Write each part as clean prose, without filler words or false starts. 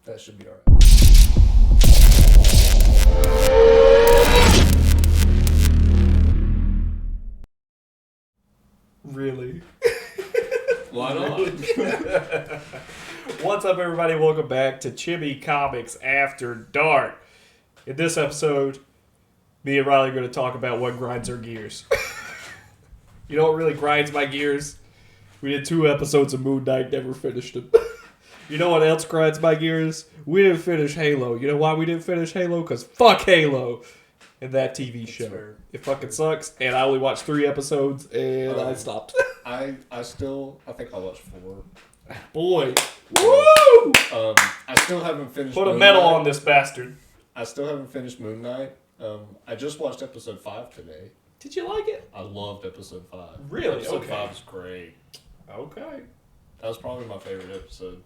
That should be alright. Really? Why not? What's up, everybody? Welcome back to Chibi Comics After Dark. In this episode, me and Riley are going to talk about what grinds our gears. You know what really grinds my gears? We did 2 episodes of Moon Knight, never finished them. You know what else grinds my gears? We didn't finish Halo. You know why we didn't finish Halo? Because fuck Halo and that TV show. Fair. It fucking sucks, and I only watched 3 episodes, and I stopped. I think I watched 4. Boy. Woo! I still haven't finished Put a Moon medal Knight. on this bastard. I still haven't finished Moon Knight. I just watched episode 5 today. Did you like it? I loved episode 5. Really? Episode Okay. 5 is great. Okay. That was probably my favorite episode.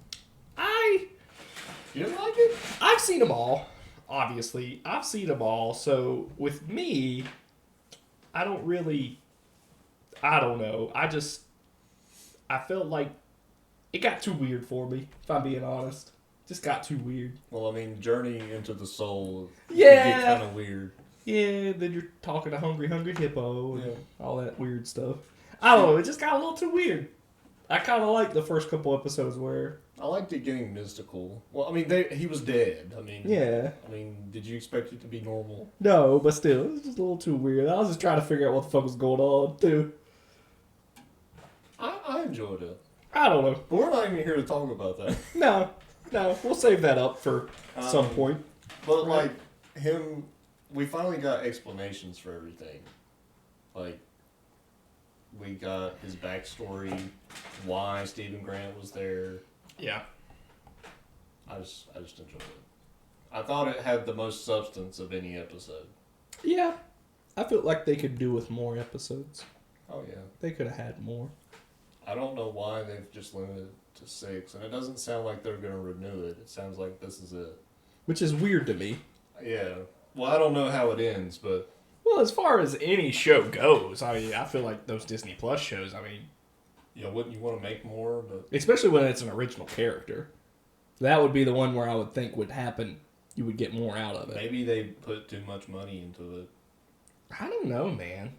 You didn't like it? I've seen them all. Obviously, I've seen them all. So with me, I don't know. I felt like it got too weird for me, if I'm being honest. Just got too weird. Well, I mean, Journey into the Soul Yeah. can get kind of weird. Yeah, then you're talking to Hungry Hippo and all that weird stuff. I don't know, it just got a little too weird. I kind of liked the first couple episodes where... I liked it getting mystical. Well, I mean, he was dead. I mean, Yeah. I mean, did you expect it to be normal? No, but still, it was just a little too weird. I was just trying to figure out what the fuck was going on, too. I enjoyed it. I don't know. But we're not even here to talk about that. No, we'll save that up for some point. But, like, we finally got explanations for everything. Like, we got his backstory, why Stephen Grant was there. Yeah. I just enjoyed it. I thought it had the most substance of any episode. Yeah. I feel like they could do with more episodes. Oh, yeah. They could have had more. I don't know why they've just limited it to 6, and it doesn't sound like they're going to renew it. It sounds like this is it. Which is weird to me. Yeah. Well, I don't know how it ends, but... Well, as far as any show goes, I mean, I feel like those Disney Plus shows, I mean... Yeah, wouldn't you want to make more? But Especially when it's an original character. That would be the one where I would think would happen. You would get more out of it. maybe they put too much money into it. I don't know, man.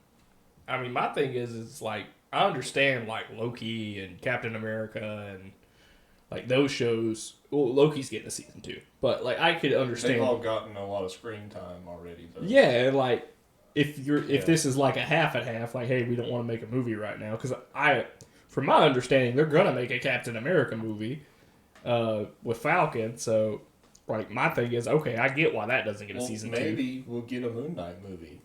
I mean, my thing is like, I understand, like, Loki and Captain America and, like, those shows. Well, Loki's getting a season 2. But, like, I could understand. They've all gotten a lot of screen time already, though. Yeah, like, if this is like a half and half, like, hey, we don't want to make a movie right now. Because from my understanding, they're going to make a Captain America movie with Falcon. So, like, my thing is, okay, I get why that doesn't get a season 2. Maybe we'll get a Moon Knight movie.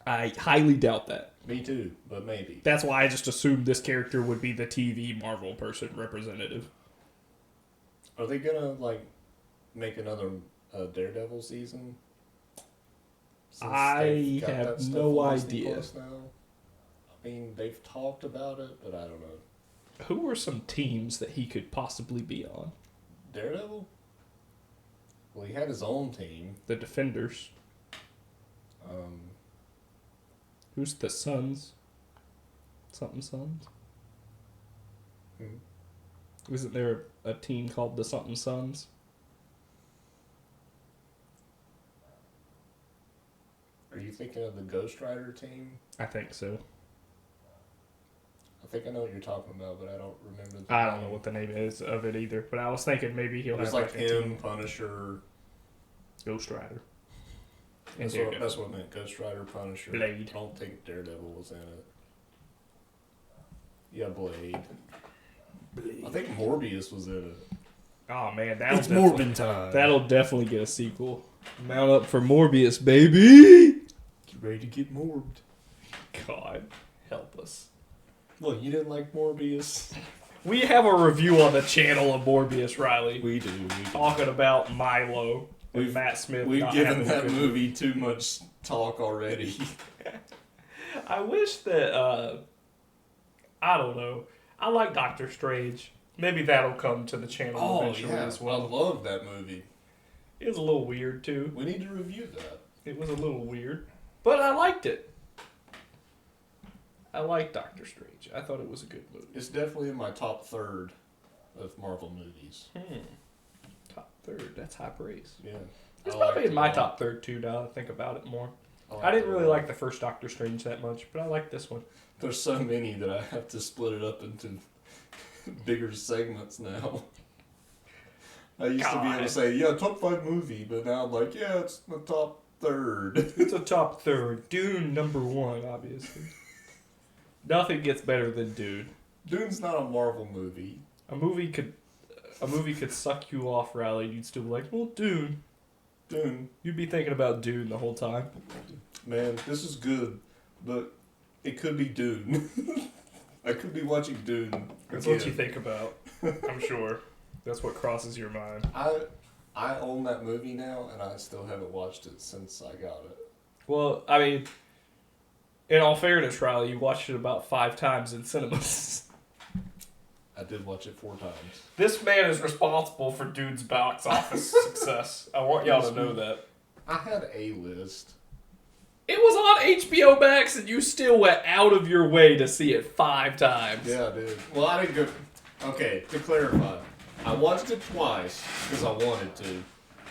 I highly doubt that. Me too, but maybe. That's why I just assumed this character would be the TV Marvel person representative. Are they gonna, like, make another Daredevil season? Since I they've got have that stuff no on Disney idea. Plus now? I mean, they've talked about it, but I don't know. Who are some teams that he could possibly be on? Daredevil? Well, he had his own team. The Defenders. Who's the Suns? Something Suns? Isn't there a team called the Something Suns? Are you thinking of the Ghost Rider team? I think so. I think I know what you're talking about, but I don't remember the I don't name. know what the name is of it either, but I was thinking maybe he'll It was have like a him, team. Punisher. Ghost Rider. And That's what I meant. Ghost Rider, Punisher. Blade. I don't think Daredevil was in it. Yeah, Blade. I think Morbius was in it. Oh man, It's Morbin time. That'll definitely get a sequel. Mount up for Morbius, baby! Get ready to get morbed. God, help us. Well, you didn't like Morbius? We have a review on the channel of Morbius, Riley. We do. Talking about Milo and Matt Smith. We've not given having a that good movie too much talk already. I wish that, I don't know. I like Doctor Strange. Maybe that'll come to the channel eventually as well. I love that movie. It was a little weird, too. We need to review that. It was a little weird. But I liked it. I liked Doctor Strange. I thought it was a good movie. It's definitely in my top third of Marvel movies. top third. That's high praise. Yeah. It's I probably liked in it my a lot. top third too. Now that I think about it more. liked I didn't it a really lot. like the first Doctor Strange that much, but I like this one. There's so many that I have to split it up into bigger segments now. I used to be able to say, yeah, top 5 movie, but now I'm like, yeah, it's the top third. It's a top third. Dune number 1, obviously. Nothing gets better than Dune. Dune's not a Marvel movie. A movie could suck you off, Riley. You'd still be like, well, Dune. Dune. You'd be thinking about Dune the whole time. Man, this is good, but it could be Dune. I could be watching Dune. That's again. what you think about, I'm sure. That's what crosses your mind. I own that movie now, and I still haven't watched it since I got it. Well, I mean, in all fairness, Riley, you watched it about 5 times in cinemas. I did watch it 4 times. This man is responsible for Dune's box office success. I want y'all to know that. I had a list. It was on HBO Max, and you still went out of your way to see it 5 times. Yeah, I did. Well, I didn't go... Okay, to clarify, I watched it twice because I wanted to.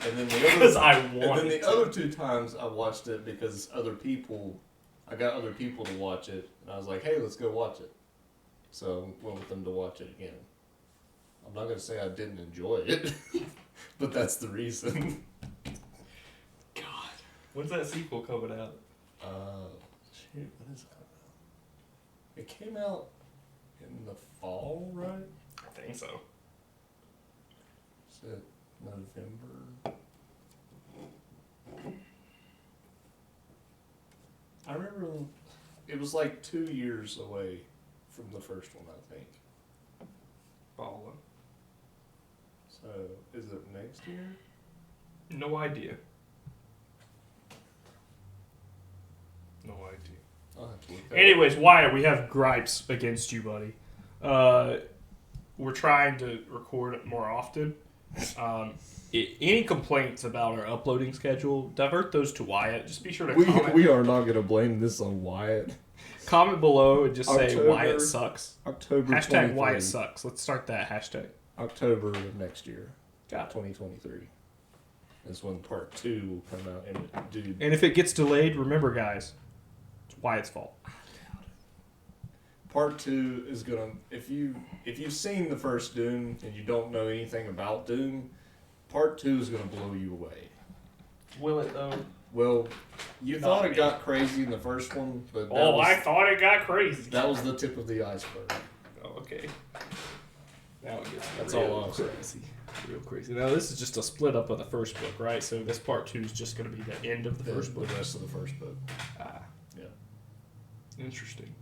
And then the other 2 times I watched it because I got other people to watch it, and I was like, hey, let's go watch it. So went with them to watch it again. I'm not going to say I didn't enjoy it, but that's the reason. God. When's that sequel coming out? Shoot, when is that? It came out in the fall, right? I think so. Is it November? I remember it was like 2 years away from the first one, I think. Ballin'. So, is it next year? No idea. No idea. I'll have to look that Anyways, Wyatt, we have gripes against you, buddy. We're trying to record it more often. Any complaints about our uploading schedule, divert those to Wyatt. Just be sure to comment. We are not going to blame this on Wyatt. Comment below and just say October- Wyatt sucks. October Hashtag 23. Wyatt sucks. Let's start that hashtag. October of next year. Got it. 2023. Is when part 2 will come out. And dude, And if it gets delayed, remember, guys, it's Wyatt's fault. part 2 is gonna. If you've seen the first Dune and you don't know anything about Dune, part 2 is gonna blow you away. Will it though? Well, you thought it got crazy in the first one, but I thought it got crazy. that was the tip of the iceberg. Oh, okay. Now it gets That's real all I'll say. crazy. Real crazy. Now this is just a split up of the first book, right? So this part 2 is just going to be the end of the first book. The rest of the first book. Ah, Yeah. interesting.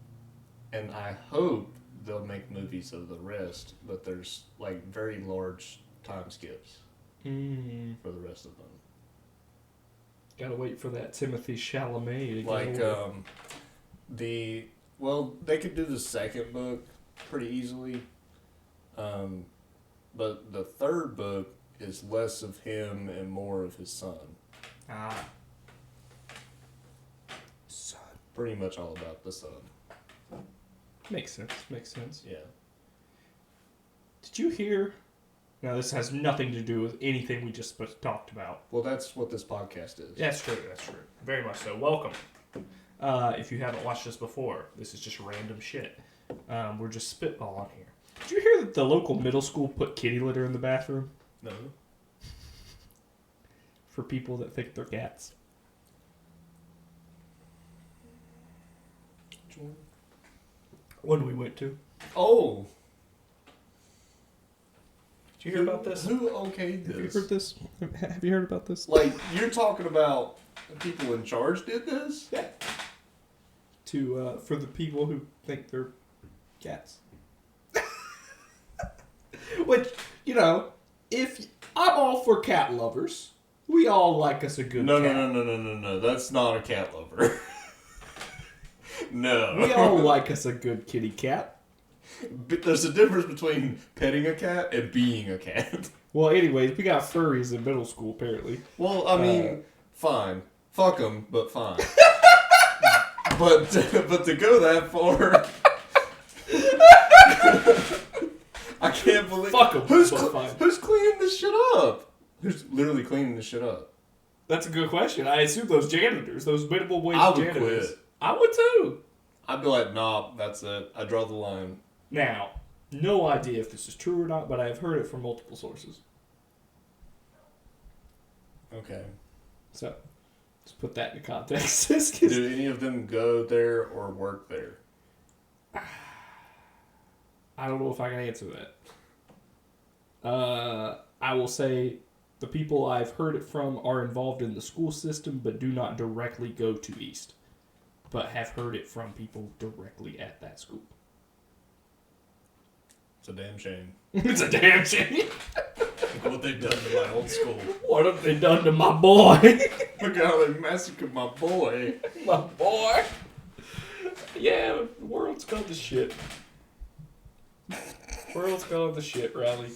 And I hope they'll make movies of the rest, but there's like very large time skips for the rest of them. Gotta wait for that Timothy Chalamet to get Like over. they could do the second book pretty easily, but the third book is less of him and more of his son. Son. Pretty much all about the son. Makes sense. Makes sense. Yeah. Did you hear? Now this has nothing to do with anything we just talked about. Well, that's what this podcast is. That's true. That's true. Very much so. Welcome. If you haven't watched this before, this is just random shit. We're just spitballing here. Did you hear that the local middle school put kitty litter in the bathroom No. for people that think they're cats? Which one? One we went to. Oh. Did you hear about this? Who okayed Have you this? heard this? Have you heard about this? Like, you're talking about the people in charge did this? Yeah. To for the people who think they're cats. Which, you know, if I'm all for cat lovers, we all like us a good cat. No. That's not a cat lover. No. We all like us a good kitty cat. But there's a difference between petting a cat and being a cat. Well, anyways, we got furries in middle school, apparently. Well, I mean, fine. Fuck them, but fine. but to go that far... I can't believe... Fuck 'em, Who's but fine. cleaning this shit up? Who's literally cleaning this shit up? That's a good question. I assume those janitors, those minimum wage janitors. Quit. I would too. I'd be like, nah, that's it. I draw the line. Now, no idea if this is true or not, but I've heard it from multiple sources. Okay. So, let's put that into context. Do any of them go there or work there? I don't know if I can answer that. I will say the people I've heard it from are involved in the school system, but do not directly go to East. But have heard it from people directly at that school. It's a damn shame. It's a damn shame. Look what they've done to my old school. What have they done to my boy? Look how they massacred my boy. My boy. Yeah, the world's gone to shit. World's gone to shit, Riley.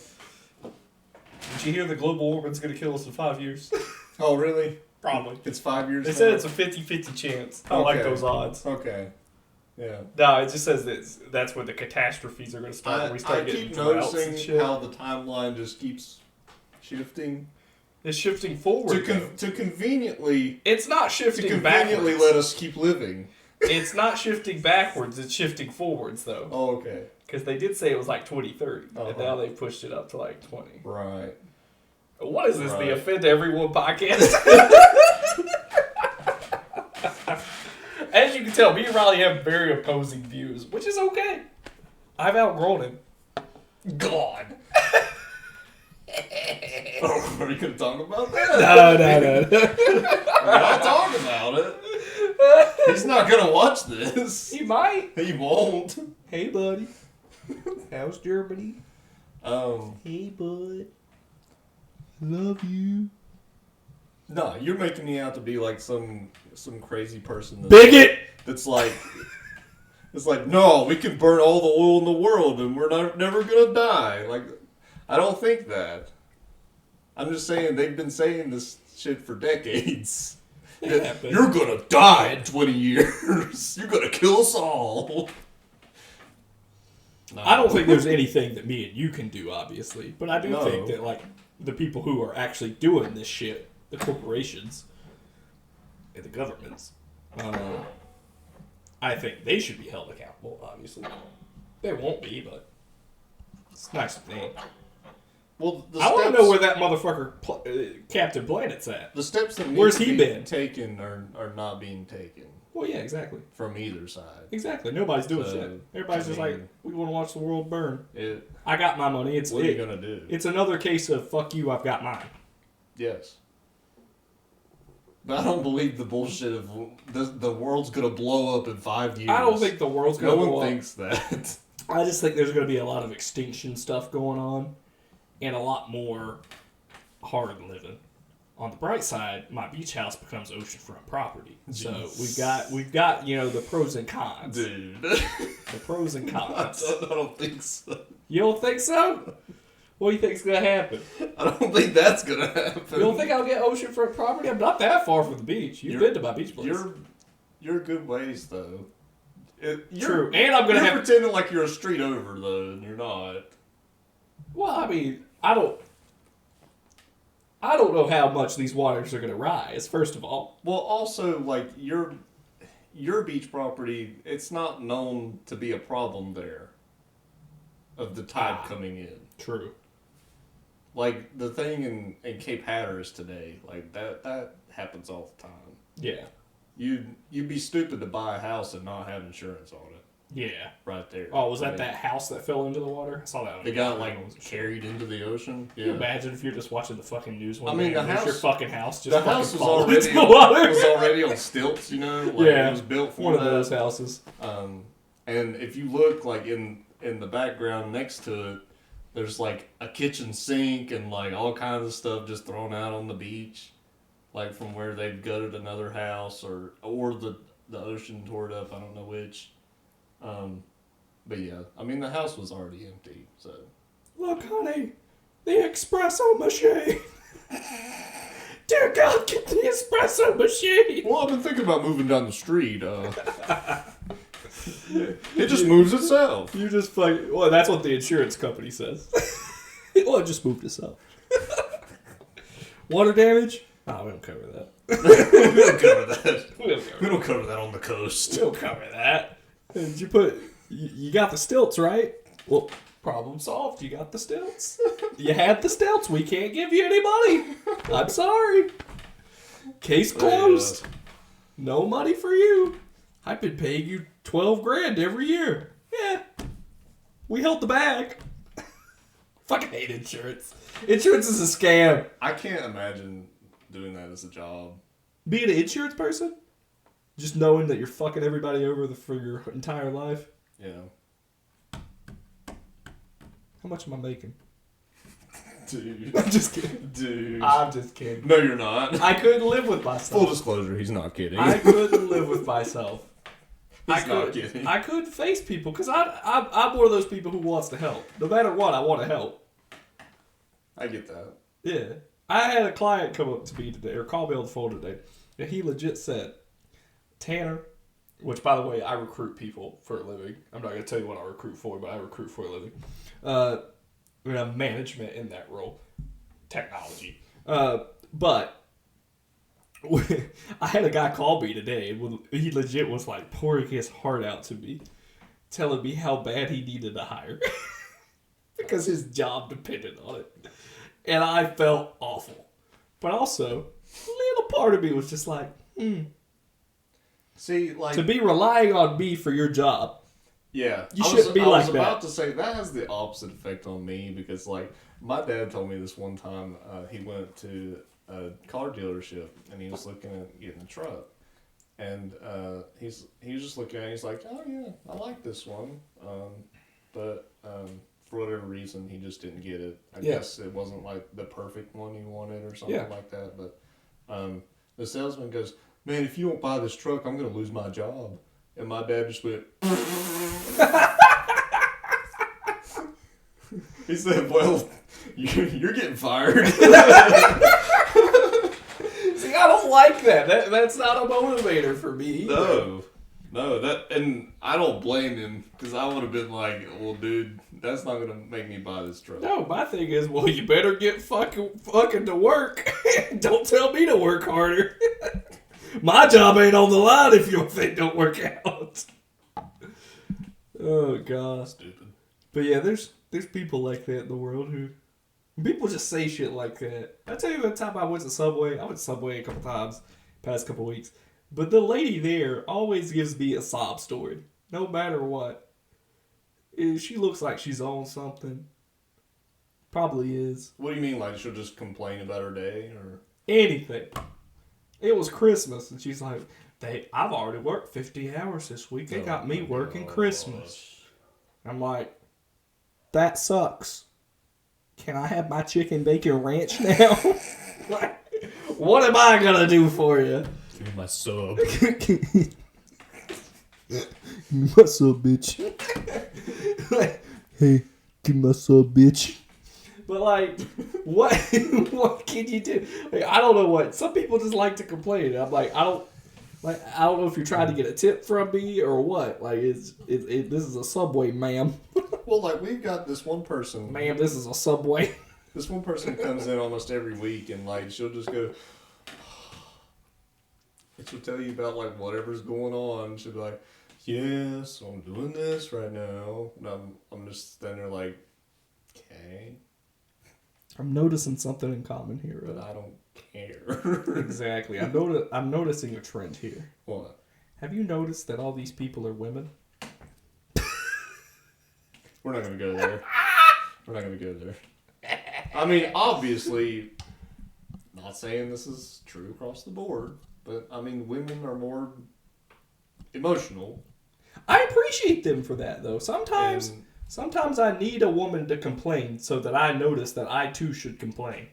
Did you hear the global warming's going to kill us in 5 years? Oh, really? Probably. It's 5 years They now? said it's a 50-50 chance. I like those odds. Okay. Yeah. No, it just says that's when the catastrophes are going to start. When we start getting keep droughts and noticing shit. how the timeline just keeps shifting. It's shifting forward. To conveniently... It's not shifting backwards. let us keep living. It's not shifting backwards. It's shifting forwards, though. Oh, okay. Because they did say it was like 2030, and now they pushed it up to like 20. Right. What is this, the Offend Everyone podcast? As you can tell, me and Riley have very opposing views, which is okay. I've outgrown him. God. Oh, are you going to talk about that? No. I'll talk about it. He's not going to watch this. He might. He won't. Hey, buddy. How's Germany? Hey, bud. Love you. No, you're making me out to be like some crazy person. Bigot! That's like... It's like, no, we can burn all the oil in the world and we're never going to die. Like, I don't think that. I'm just saying they've been saying this shit for decades. You're going to die in 20 years. You're going to kill us all. No. I don't think there's anything that me and you can do, obviously. But I do think that, like, the people who are actually doing this shit, the corporations and the governments, I think they should be held accountable, obviously. They won't be, but it's nice to think. Well, I want to know where that motherfucker Captain Planet's at. The steps that Where's need he to be been? taken are not being taken. Well, yeah, exactly. From either side. Exactly. Nobody's doing shit. Everybody's just like, we want to watch the world burn. I got my money. What are you going to do? It's another case of, fuck you, I've got mine. Yes. But I don't believe the bullshit of the world's going to blow up in 5 years. I don't think the world's going to blow up. No one thinks that. I just think there's going to be a lot of extinction stuff going on and a lot more hard living. On the bright side, my beach house becomes oceanfront property. So we've got the pros and cons. Dude. The pros and cons. I don't think so. You don't think so? What do you think's going to happen? I don't think that's going to happen. You don't think I'll get oceanfront property? I'm not that far from the beach. You've been to my beach place. You're good ways, though. True. And I'm going to have... pretending like you're a street over, though, and you're not. Well, I mean, I don't know how much these waters are going to rise, first of all. Well, also, like, your beach property, it's not known to be a problem there of the tide coming in. True. Like, the thing in Cape Hatteras today, like, that happens all the time. Yeah. You'd be stupid to buy a house and not have insurance on it. Yeah. Right there. Oh, was that house that fell into the water? I saw that. They got, like, carried into the ocean. Yeah. Can you imagine if you're just watching the fucking news one day and your fucking house just the house was already on stilts, you know? Like, yeah. It was built for one of those houses. And if you look, like, in the background next to it, there's, like, a kitchen sink and, like, all kinds of stuff just thrown out on the beach. Like, from where they've gutted another house or the ocean tore it up. I don't know which. But yeah, I mean, the house was already empty, so. Look, honey, the espresso machine. Dear God, get the espresso machine. Well, I've been thinking about moving down the street. It just moves itself. You just fucking... Well, that's what the insurance company says. Well, it just moved itself. Water damage? Oh, we don't cover that. We don't cover that. We don't cover that on the coast. We don't cover that. Did you put... You got the stilts, right? Well, problem solved. You got the stilts. You had the stilts. We can't give you any money. I'm sorry. Case closed. No money for you. I've been paying you $12,000 every year. Yeah. We held the bag. Fucking hate insurance. Insurance is a scam. I can't imagine doing that as a job. Being an insurance person? Just knowing that you're fucking everybody over for your entire life? Yeah. How much am I making? Dude. I'm just kidding. Dude. I'm just kidding. No, you're not. I couldn't live with myself. Full disclosure, he's not kidding. I couldn't live with myself. He's not kidding. I couldn't face people because I'm one of those people who wants to help. No matter what, I want to help. I get that. Yeah. I had a client come up to me today, or call me on the phone today, and he legit said, Tanner, which, by the way, I recruit people for a living. I'm not going to tell you what I recruit for, but I recruit for a living. We have management in that role. Technology. But I had a guy call me today, and he legit was like pouring his heart out to me, telling me how bad he needed to hire. Because his job depended on it. And I felt awful. But also, a little part of me was just like, See, like... To be relying on me for your job. Yeah. You shouldn't be like that. I was about to say, that has the opposite effect on me, because, like, my dad told me this one time, he went to a car dealership, and he was looking at getting a truck. And he was just looking at it, he's like, oh, yeah, I like this one. But for whatever reason, he just didn't get it. I guess it wasn't, like, the perfect one he wanted or something like that. But the salesman goes, man, if you don't buy this truck, I'm going to lose my job. And my dad just went... He said, well, you're getting fired. See, I don't like that. That's not a motivator for me either. No, and I don't blame him, because I would have been like, well, dude, that's not going to make me buy this truck. No, my thing is, well, you better get fucking to work. Don't tell me to work harder. My job ain't on the line if your thing don't work out. Oh, God. Stupid. But yeah, there's people like that in the world who... People just say shit like that. I tell you, the time I went to Subway, I went to Subway a couple times, past couple weeks. But the lady there always gives me a sob story, no matter what. She looks like she's on something. Probably is. What do you mean, like she'll just complain about her day, or anything? It was Christmas, and she's like, I've already worked 50 hours this week. They got me working Christmas. I'm like, that sucks. Can I have my chicken bacon ranch now? What am I going to do for you? Give me my sub. Give me my sub, bitch. Hey, give me my sub, bitch. But, like, what can you do? Like, I don't know what. Some people just like to complain. I'm like, I don't know if you're trying to get a tip from me or what. Like, this is a Subway, ma'am. Well, like, we've got this one person. Ma'am, this is a Subway. This one person comes in almost every week, and, like, she'll just go... And she'll tell you about, like, whatever's going on. She'll be like, yes, I'm doing this right now. And I'm just standing there like, okay. I'm noticing something in common here. But I don't care. Exactly. I'm noticing a trend here. What? Have you noticed that all these people are women? We're not going to go there. We're not going to go there. I mean, obviously, not saying this is true across the board, but, I mean, women are more emotional. I appreciate them for that, though. Sometimes I need a woman to complain so that I notice that I, too, should complain.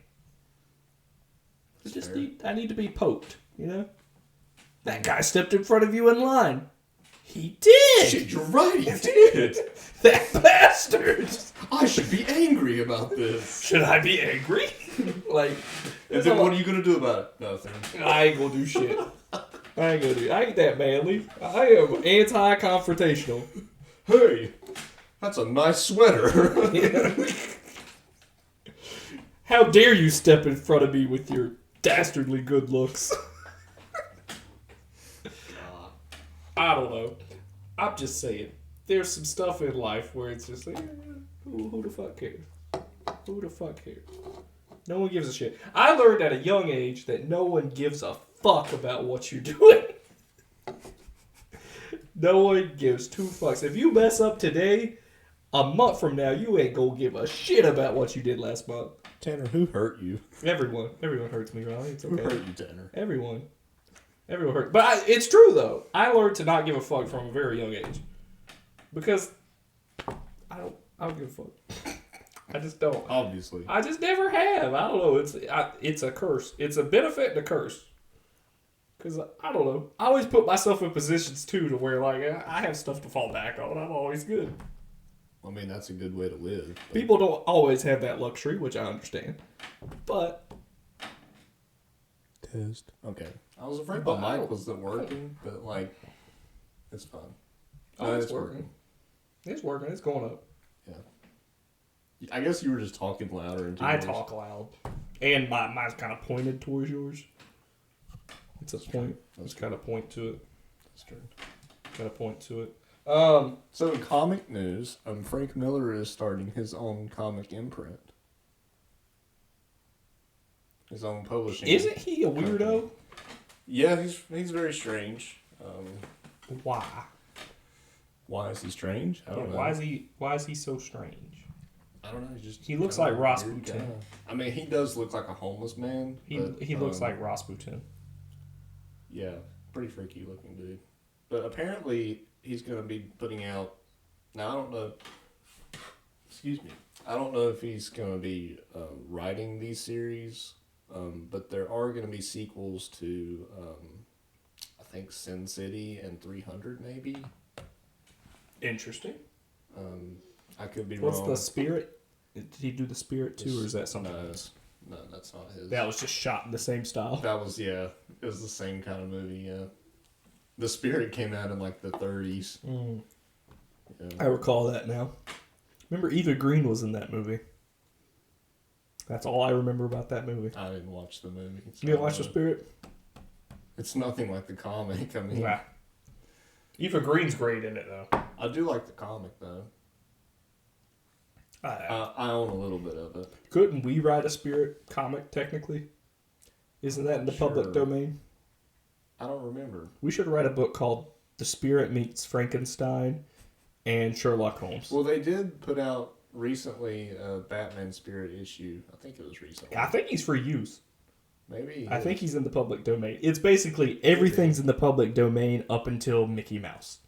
I need to be poked, you know? That guy stepped in front of you in line. He did! Shit, you're right, he did! That bastard! I should be angry about this. Should I be angry? Like... And then what are you going to do about it? Nothing. I ain't going to do shit. I ain't that manly. I am anti-confrontational. Hey, that's a nice sweater. How dare you step in front of me with your dastardly good looks? I don't know. I'm just saying. There's some stuff in life where it's just like, who the fuck cares? Who the fuck cares? No one gives a shit. I learned at a young age that no one gives a fuck about what you're doing. No one gives two fucks. If you mess up today, a month from now, you ain't gonna give a shit about what you did last month. Tanner, who hurt you? Everyone. Everyone hurts me, Riley. It's okay. Who hurt you, Tanner? Everyone hurt. But it's true, though. I learned to not give a fuck from a very young age. Because I don't give a fuck. I just don't. Obviously. I just never have. I don't know. It's a curse. It's a benefit and a curse. Because, I don't know. I always put myself in positions, too, to where, like, I have stuff to fall back on. I'm always good. I mean, that's a good way to live. But... People don't always have that luxury, which I understand. But... Test. Okay. I was afraid my mic wasn't working, but, like, it's fine. Oh, it's working. It's working. It's going up. Yeah. I guess you were just talking louder. I talk loud. And mine's kind of pointed towards yours. It's a point. Let's kind of point to it. That's true. Got to point to it. So in comic news, Frank Miller is starting his own comic imprint. His own publishing. Isn't he a weirdo? Company. Yeah, he's very strange. Why? Why is he strange? I don't know. Why is he so strange? I don't know. He looks like Rasputin. I mean, he does look like a homeless man. He looks like Rasputin. Yeah, pretty freaky looking dude. But apparently he's going to be putting out... Now, I don't know... Excuse me. I don't know if he's going to be writing these series, but there are going to be sequels to, I think, Sin City and 300, maybe. Interesting. I could be What's wrong. the Spirit? Did he do the Spirit too, or is that something else? No, that's not his. That was just shot in the same style. That was, yeah. It was the same kind of movie, yeah. The Spirit came out in, like, the 30s. Mm. Yeah. I recall that now. Remember Eva Green was in that movie. That's all I remember about that movie. I didn't watch the movie. So You didn't watch The Spirit? It's nothing like the comic, I mean. Nah. Eva Green's great in it, though. I do like the comic, though. I own a little bit of it. Couldn't we write a Spirit comic, technically? Isn't that in the public domain? I don't remember. We should write a book called The Spirit Meets Frankenstein and Sherlock Holmes. Well, they did put out recently a Batman Spirit issue. I think it was recently. I think he's for use. Maybe. I think he's in the public domain. It's basically everything's in the public domain up until Mickey Mouse.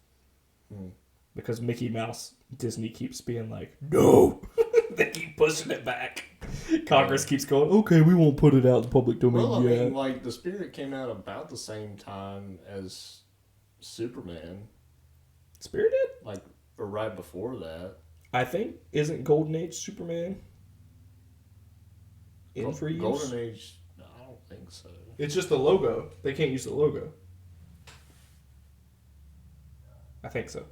Because Mickey Mouse, Disney keeps being like, no! They keep pushing it back. Congress keeps going, okay, we won't put it out in the public domain yet. yet. I mean, like, The Spirit came out about the same time as Superman. Spirit did? Like, or right before that. I think, isn't Golden Age Superman in for use? Golden Age, no, I don't think so. It's just the logo. They can't use the logo. I think so.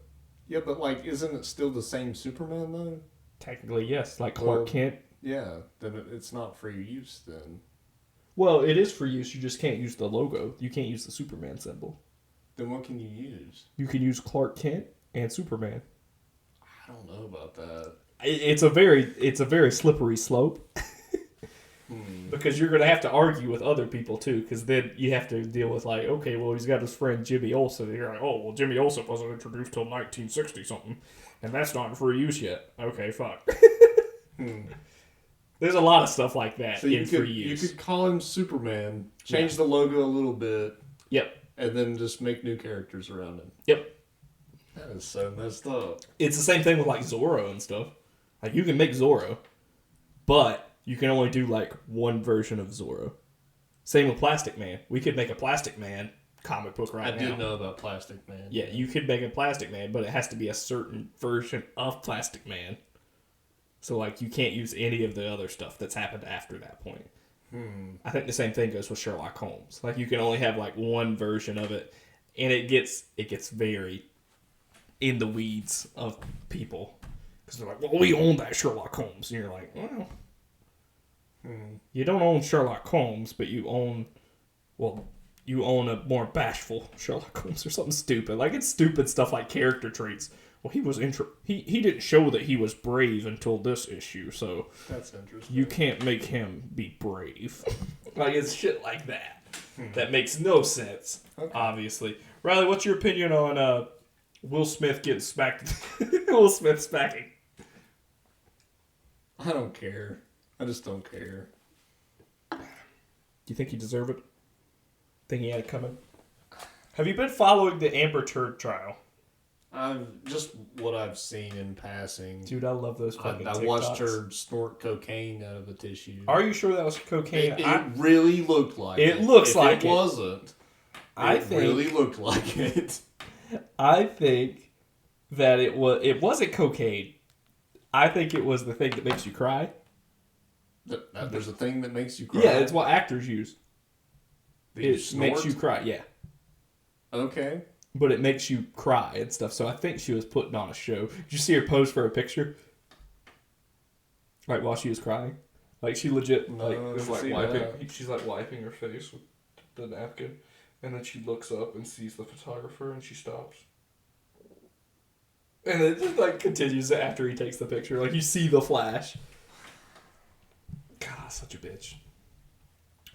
Yeah, but, like, isn't it still the same Superman, though? Technically, yes. Like Clark Kent. Yeah, then it's not for use, then. Well, it is for use. You just can't use the logo. You can't use the Superman symbol. Then what can you use? You can use Clark Kent and Superman. I don't know about that. It's a very slippery slope. Because you're going to have to argue with other people, too. Because then you have to deal with, like, okay, well, he's got his friend Jimmy Olsen. And you're like, oh, well, Jimmy Olsen wasn't introduced till 1960-something. And that's not in free use yet. Okay, fuck. There's a lot of stuff like that so in free use. You could call him Superman, change the logo a little bit. Yep. And then just make new characters around him. Yep. That is so messed up. It's the same thing with, like, Zorro and stuff. Like, you can make Zorro, but you can only do, like, one version of Zorro. Same with Plastic Man. We could make a Plastic Man comic book right now. I did know about Plastic Man. Yeah, you could make a Plastic Man, but it has to be a certain version of Plastic Man. So, like, you can't use any of the other stuff that's happened after that point. I think the same thing goes with Sherlock Holmes. Like, you can only have, like, one version of it, and it gets very in the weeds of people. Because they're like, well, we own that Sherlock Holmes. And you're like, well... You don't own Sherlock Holmes, but you own a more bashful Sherlock Holmes or something stupid. Like, it's stupid stuff like character traits. Well, he didn't show that he was brave until this issue, so that's interesting. You can't make him be brave. Like, it's shit like that. That makes no sense, obviously. Riley, what's your opinion on Will Smith getting smacked? Will Smith smacking. I don't care. I just don't care. Do you think he deserved it? Think he had it coming? Have you been following the Amber Turd trial? Just what I've seen in passing. Dude, I love those fucking TikToks. I watched her snort cocaine out of a tissue. Are you sure that was cocaine? It really looked like it. It looks like it. It wasn't. It really looked like it. I think that it wasn't cocaine. I think it was the thing that makes you cry. There's a thing that makes you cry? Yeah, it's what actors use. It makes you cry, yeah. Okay. But it makes you cry and stuff. So I think she was putting on a show. Did you see her pose for a picture? Like while she was crying? Like she legit was like wiping. She's like wiping her face with the napkin. And then she looks up and sees the photographer and she stops. And then it just like continues after he takes the picture. Like you see the flash. God, such a bitch.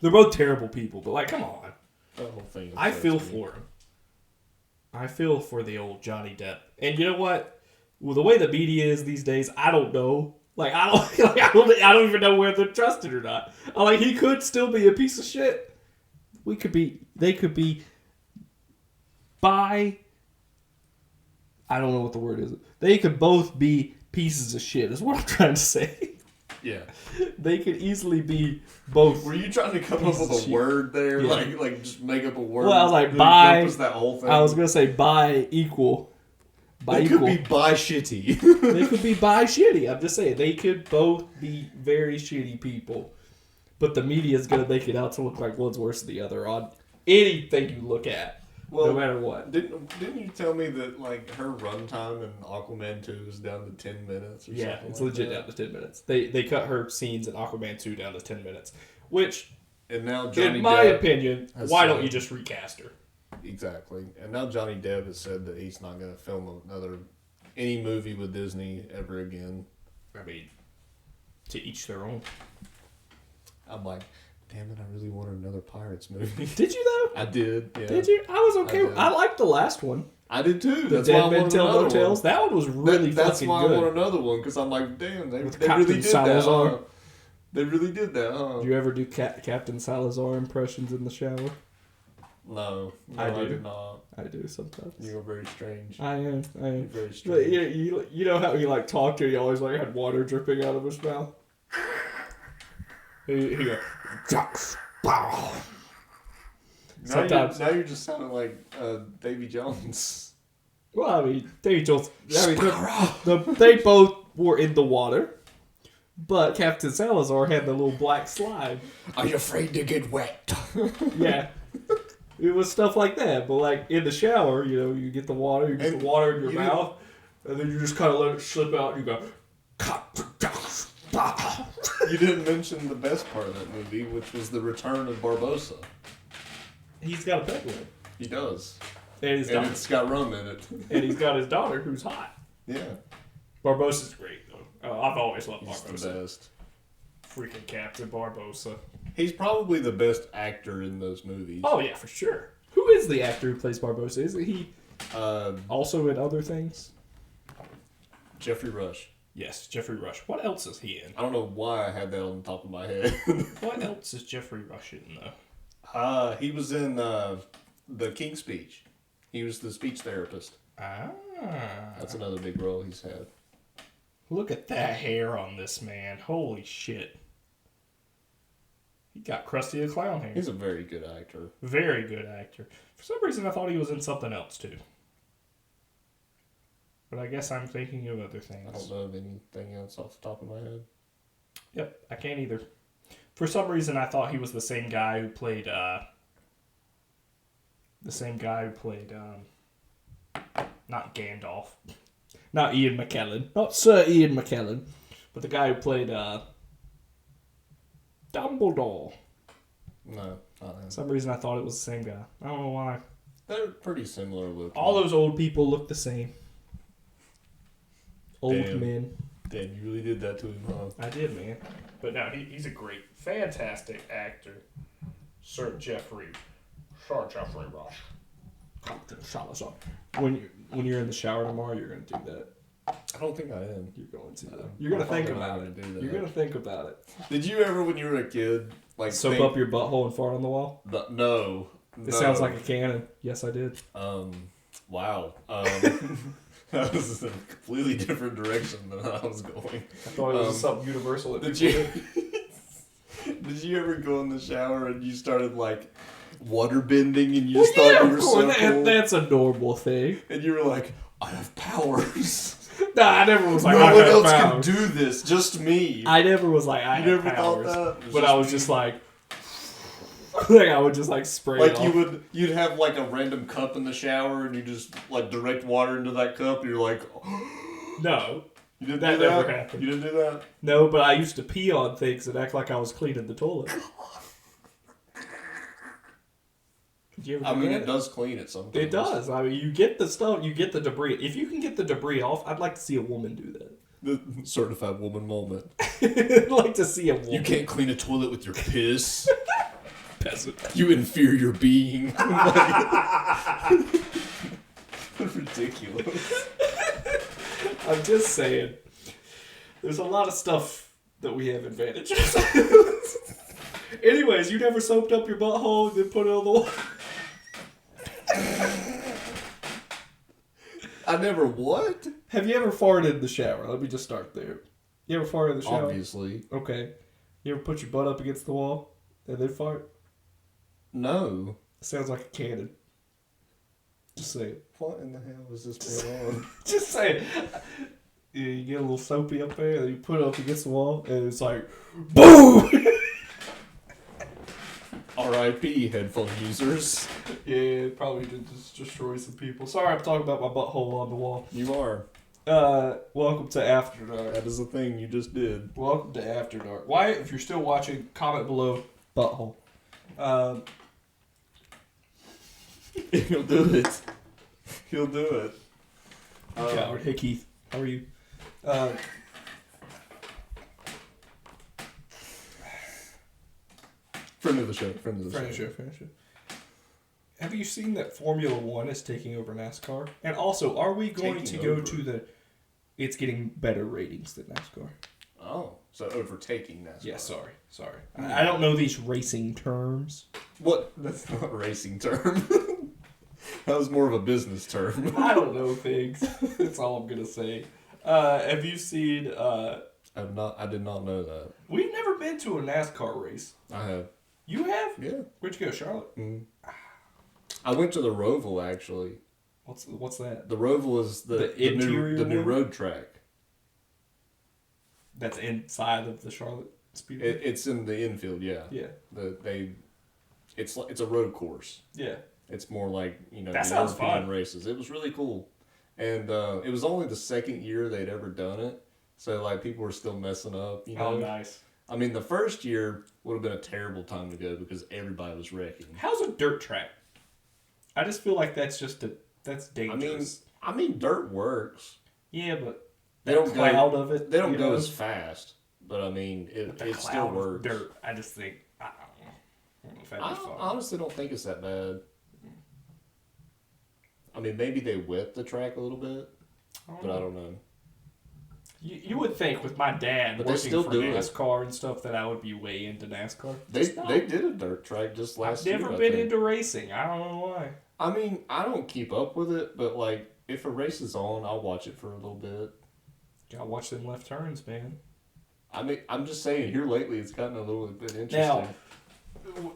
They're both terrible people, but like, come on. That whole thing. I feel for him. I feel for the old Johnny Depp. And you know what? Well, the way the media is these days, I don't know. Like, I don't even know whether to trust it or not. Like, he could still be a piece of shit. They could be I don't know what the word is. They could both be pieces of shit, is what I'm trying to say. Yeah. They could easily be both. Were you trying to come up with a word there? Yeah. Like just make up a word? Well, I was like, bi. That whole thing? I was going to say bi equal. They could be bi shitty. They could be bi shitty. I'm just saying. They could both be very shitty people. But the media is going to make it out to look like one's worse than the other on anything you look at. Well, no matter what. Didn't you tell me that like her runtime in Aquaman 2 is down to 10 minutes or something? Yeah, it's legit down to 10 minutes. They cut her scenes in Aquaman 2 down to 10 minutes. Which, and now Johnny in my Depp opinion, why don't you just recast her? Exactly. And now Johnny Depp has said that he's not going to film any movie with Disney ever again. I mean, to each their own. I'm like, damn it, I really wanted another Pirates movie. Did you though? I did, yeah. Did you? I was okay. I liked the last one. I did too. The Dead Men Tell No Tales. That one was really fucking good. That's why I want another one, because I'm like, damn, they really did Salazar. That. They really did that, huh? Did you ever do Captain Salazar impressions in the shower? No, I did not. I do sometimes. You are very strange. I am. You're very strange. You know how he like talked to you, he always like had water dripping out of his mouth? He goes, sometimes. Now you're just sounding like Davy Jones. Well, I mean, Davy Jones. They both were in the water, but Captain Salazar had the little black slime. Are you afraid to get wet? Yeah. It was stuff like that, but like in the shower, you get the water, the water in your mouth, and then you just kind of let it slip out, and you go. You didn't mention the best part of that movie, which was the return of Barbossa. He's got a pet with him. He does. And it's got rum in it. And he's got his daughter who's hot. Yeah. Barbossa's great, though. I've always loved Barbossa. He's the best. Freaking Captain Barbossa. He's probably the best actor in those movies. Oh, yeah, for sure. Who is the actor who plays Barbossa? Isn't he also in other things? Jeffrey Rush. Yes, Jeffrey Rush. What else is he in? I don't know why I had that on the top of my head. What else is Jeffrey Rush in, though? He was in The King's Speech. He was the speech therapist. Ah. That's another big role he's had. Look at that hair on this man. Holy shit. He got Krusty the Clown hair. He's a very good actor. Very good actor. For some reason, I thought he was in something else, too. But I guess I'm thinking of other things. I don't know of anything else off the top of my head. Yep, I can't either. For some reason, I thought he was the same guy who played... not Gandalf. Not Ian McKellen. Not Sir Ian McKellen. But the guy who played... Dumbledore. No, not him. For some reason I thought it was the same guy. I don't know why. They're pretty similar looking. All those old people look the same. Old men. Damn, you really did that to him, huh? I did, man. But no, he's a great, fantastic actor. Sir Jeffrey Rush. Captain Salazar. When you're in the shower tomorrow, you're going to do that. I don't think I am. You're going to. You're going to think about it. You're going to think about it. Did you ever, when you were a kid, like soap up your butthole and fart on the wall? No. It sounds like a cannon. Yes, I did. Wow. That was in a completely different direction than I was going. I thought it was something universal. Did you ever go in the shower and you started like water bending and you just thought you were so cool? That's a normal thing. And you were like, I have powers. Nah, I never was like, no one else can do this, just me. I never was like, I you have never powers. Thought that? But I was just like, I would just like spray like it off. You'd have like a random cup in the shower and you just like direct water into that cup and you're like, no. You didn't that do that? Never happened. You didn't do that? No, but I used to pee on things and act like I was cleaning the toilet. I mean, it does clean it sometimes. It does. I mean, you get the stuff, you get the debris. If you can get the debris off, I'd like to see a woman do that. The certified woman moment. I'd like to see a woman. You can't clean a toilet with your piss. Peasant. You inferior being. Ridiculous. I'm just saying. There's a lot of stuff that we have advantages. Anyways, you never soaped up your butthole and then put it on the wall? I never what? Have you ever farted in the shower? Let me just start there. You ever farted in the shower? Obviously. Okay. You ever put your butt up against the wall and then fart? No. Sounds like a cannon. Just say it. What in the hell is this going on? Just say it. You get a little soapy up there, and you put it up against the wall, and it's like, BOOM! R.I.P. headphone users. Yeah, it probably did just destroy some people. Sorry, I'm talking about my butthole on the wall. You are. Welcome to After Dark. That is the thing you just did. Welcome to After Dark. Why, if you're still watching, comment below butthole. He'll do it. He'll do it. Hey Keith, how are you? Friend of the show. Friend of the show. Have you seen that Formula One is taking over NASCAR? And also, are we going to go to the... It's getting better ratings than NASCAR. Oh, so overtaking NASCAR. Yeah, sorry. I don't know these racing terms. What? That's not a racing term. That was more of a business term. I don't know things. That's all I'm going to say. Have you seen... I did not know that. We've never been to a NASCAR race. I have. You have? Yeah. Where'd you go, Charlotte? Mm. I went to the Roval, actually. What's that? The Roval is the new road track. That's inside of the Charlotte Speedway? It's in the infield, yeah. Yeah. It's a road course. Yeah. It's more like, that sounds fun. Races. It was really cool. And it was only the second year they'd ever done it. So, like, people were still messing up, Oh, nice. I mean, the first year would have been a terrible time to go because everybody was wrecking. How's a dirt track? I just feel like that's dangerous. I mean, dirt works. Yeah, but they don't cloud of it. They don't go as fast, but I mean, it still works. Dirt. I just think I don't know if that'd be fun. I honestly don't think it's that bad. I mean, maybe they wet the track a little bit, but I don't know. You would think with my dad working for NASCAR and stuff that I would be way into NASCAR. They did a dirt track just last year. I've never been into racing. I don't know why. I mean, I don't keep up with it, but like if a race is on, I'll watch it for a little bit. Gotta watch them left turns, man. I mean, I'm just saying here lately it's gotten a little bit interesting. Now,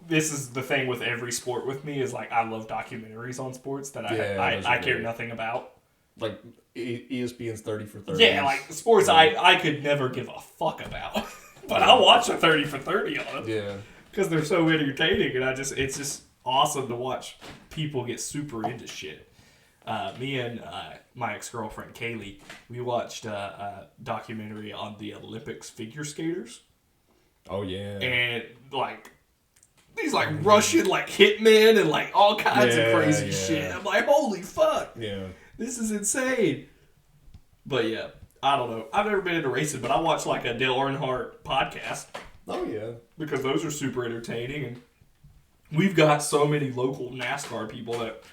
this is the thing with every sport with me is like I love documentaries on sports that I care nothing about. Like ESPN's 30 for 30. Yeah, like sports I could never give a fuck about. But I'll watch a 30 for 30 on them. Yeah. Because they're so entertaining and it's just awesome to watch people get super into shit. Me and my ex-girlfriend Kaylee, we watched a documentary on the Olympics figure skaters. Oh yeah. And like these like Russian like hitmen and like all kinds of crazy shit. I'm like, holy fuck. Yeah. This is insane. But yeah, I don't know. I've never been into racing, but I watch like a Dale Earnhardt podcast. Oh yeah. Because those are super entertaining, and we've got so many local NASCAR people that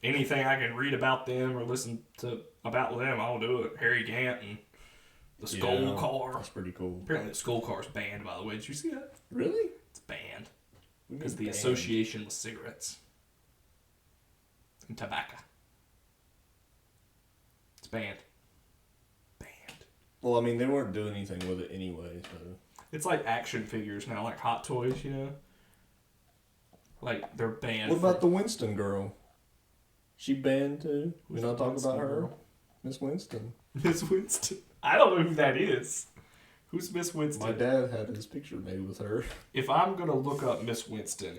anything I can read about them or listen to about them, I'll do it. Harry Gant and the Skull Car. That's pretty cool. Apparently the Skull Car's banned, by the way. Did you see that? Really? It's banned. Because the association with cigarettes and tobacco. It's banned. Well, I mean, they weren't doing anything with it anyway, so... It's like action figures now, like Hot Toys, you know? Like, they're banned. What about the Winston girl? She banned too? We're not talking about her? Girl? Miss Winston. Miss Winston? I don't know who that is. Who's Miss Winston? My dad had his picture made with her. If I'm going to look up Miss Winston,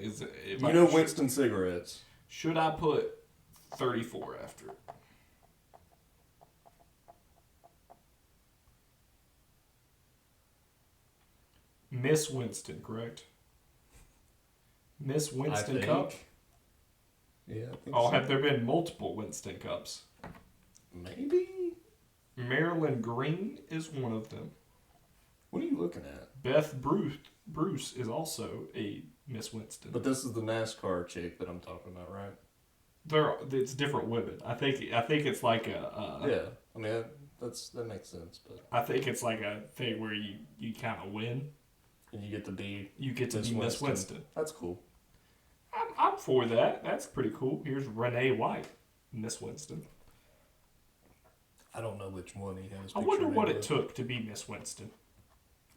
you know Winston cigarettes. Should I put 34 after it? Miss Winston, correct? Miss Winston Cup? Yeah, I think so. so. Have there been multiple Winston Cups? Maybe. Marilyn Green is one of them. What are you looking at? Beth Bruce is also a Miss Winston. But this is the NASCAR chick that I'm talking about, right? It's different women. I think it's like a... yeah, I mean, that makes sense. But I think it's like a thing where you kind of win. And you get to be... Miss Winston. That's cool. I'm for that. That's pretty cool. Here's Renee White, Miss Winston. I don't know which one he has. I wonder what it took to be Miss Winston.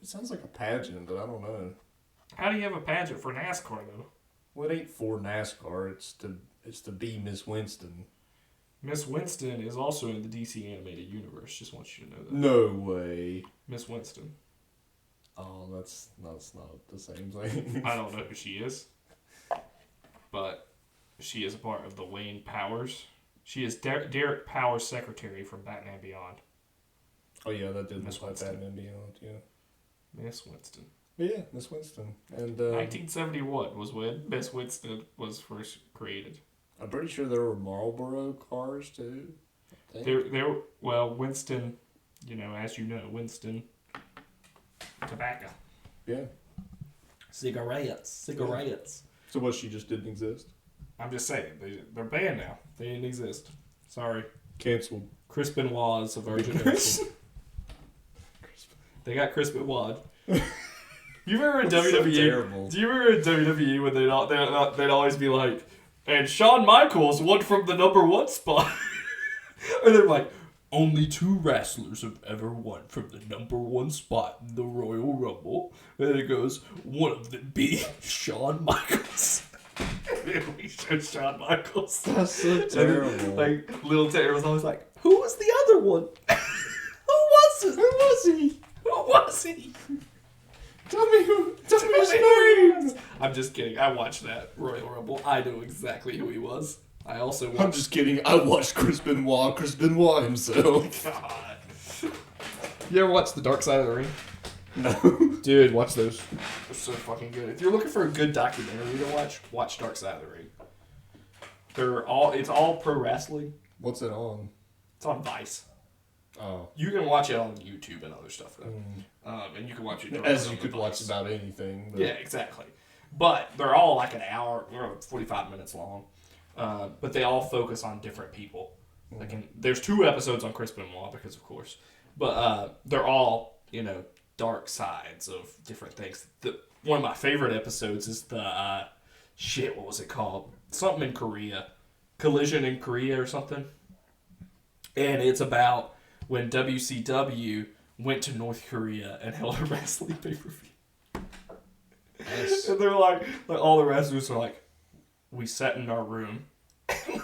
It sounds like a pageant, but I don't know. How do you have a pageant for NASCAR, though? Well, it ain't for NASCAR. It's to be Miss Winston. Miss Winston is also in the DC animated universe. Just want you to know that. No way. Miss Winston. Oh, that's not the same thing. I don't know who she is, but she is a part of the Wayne Powers. She is Derek Powers' secretary from Batman Beyond. Oh yeah, that did Miss look like Batman Beyond. Yeah. Miss Winston. Yeah, Miss Winston. And 1971 was when Miss Winston was first created. I'm pretty sure there were Marlboro cars too. Well, Winston, as you know, Winston, tobacco. Yeah. Cigarettes. Yeah. So what? She just didn't exist. I'm just saying they're banned now. They didn't exist. Sorry. Canceled. Chris Benoit's a virgin. They got Chris Benoit. You remember in WWE? Terrible. Do you remember in WWE when they'd always be like, and Shawn Michaels won from the number 1 spot, and they're like, only 2 wrestlers have ever won from the number 1 spot in the Royal Rumble, and it goes, one of them being Shawn Michaels. And we showed Shawn Michaels. That's so terrible. Like little Terry was always like, who was the other one? Who was it? Who was he? Who was he? Tell me his name. I'm just kidding. I watched that Royal Rumble. I know exactly who he was. I also watched... I'm just kidding. I watched Chris Benoit himself. God. You ever watch The Dark Side of the Ring? No. Dude, watch those. They're so fucking good. If you're looking for a good documentary to watch Dark Side of the Ring. It's all pro wrestling. What's it on? It's on Vice. Oh. You can watch it on YouTube and other stuff, though. And you can watch it as you could watch about anything. But... Yeah, exactly. But they're all like an hour or 45 minutes long. But they all focus on different people. There's 2 episodes on Chris Benoit because, of course. But they're all, dark sides of different things. One of my favorite episodes is the what was it called? Something in Korea. Collision in Korea or something. And it's about when WCW went to North Korea and held a wrestling pay-per-view. Nice. And they're like all the wrestlers are like, we sat in our room.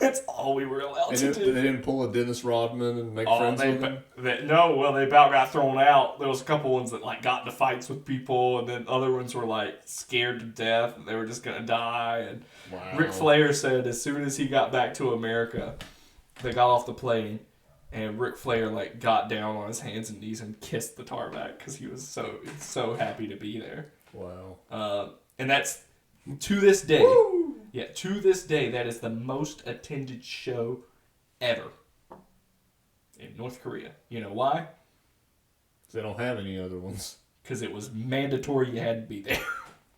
That's all we were allowed to do. They didn't pull a Dennis Rodman and make friends with him? They about got thrown out. There was a couple ones that got into fights with people, and then other ones were scared to death. And they were just going to die. And wow. Ric Flair said as soon as he got back to America, they got off the plane, and Ric Flair got down on his hands and knees and kissed the tarmac because he was so happy to be there. Wow. And that's, to this day, Woo! Yeah, to this day, that is the most attended show ever in North Korea. You know why? They don't have any other ones. Because it was mandatory you had to be there.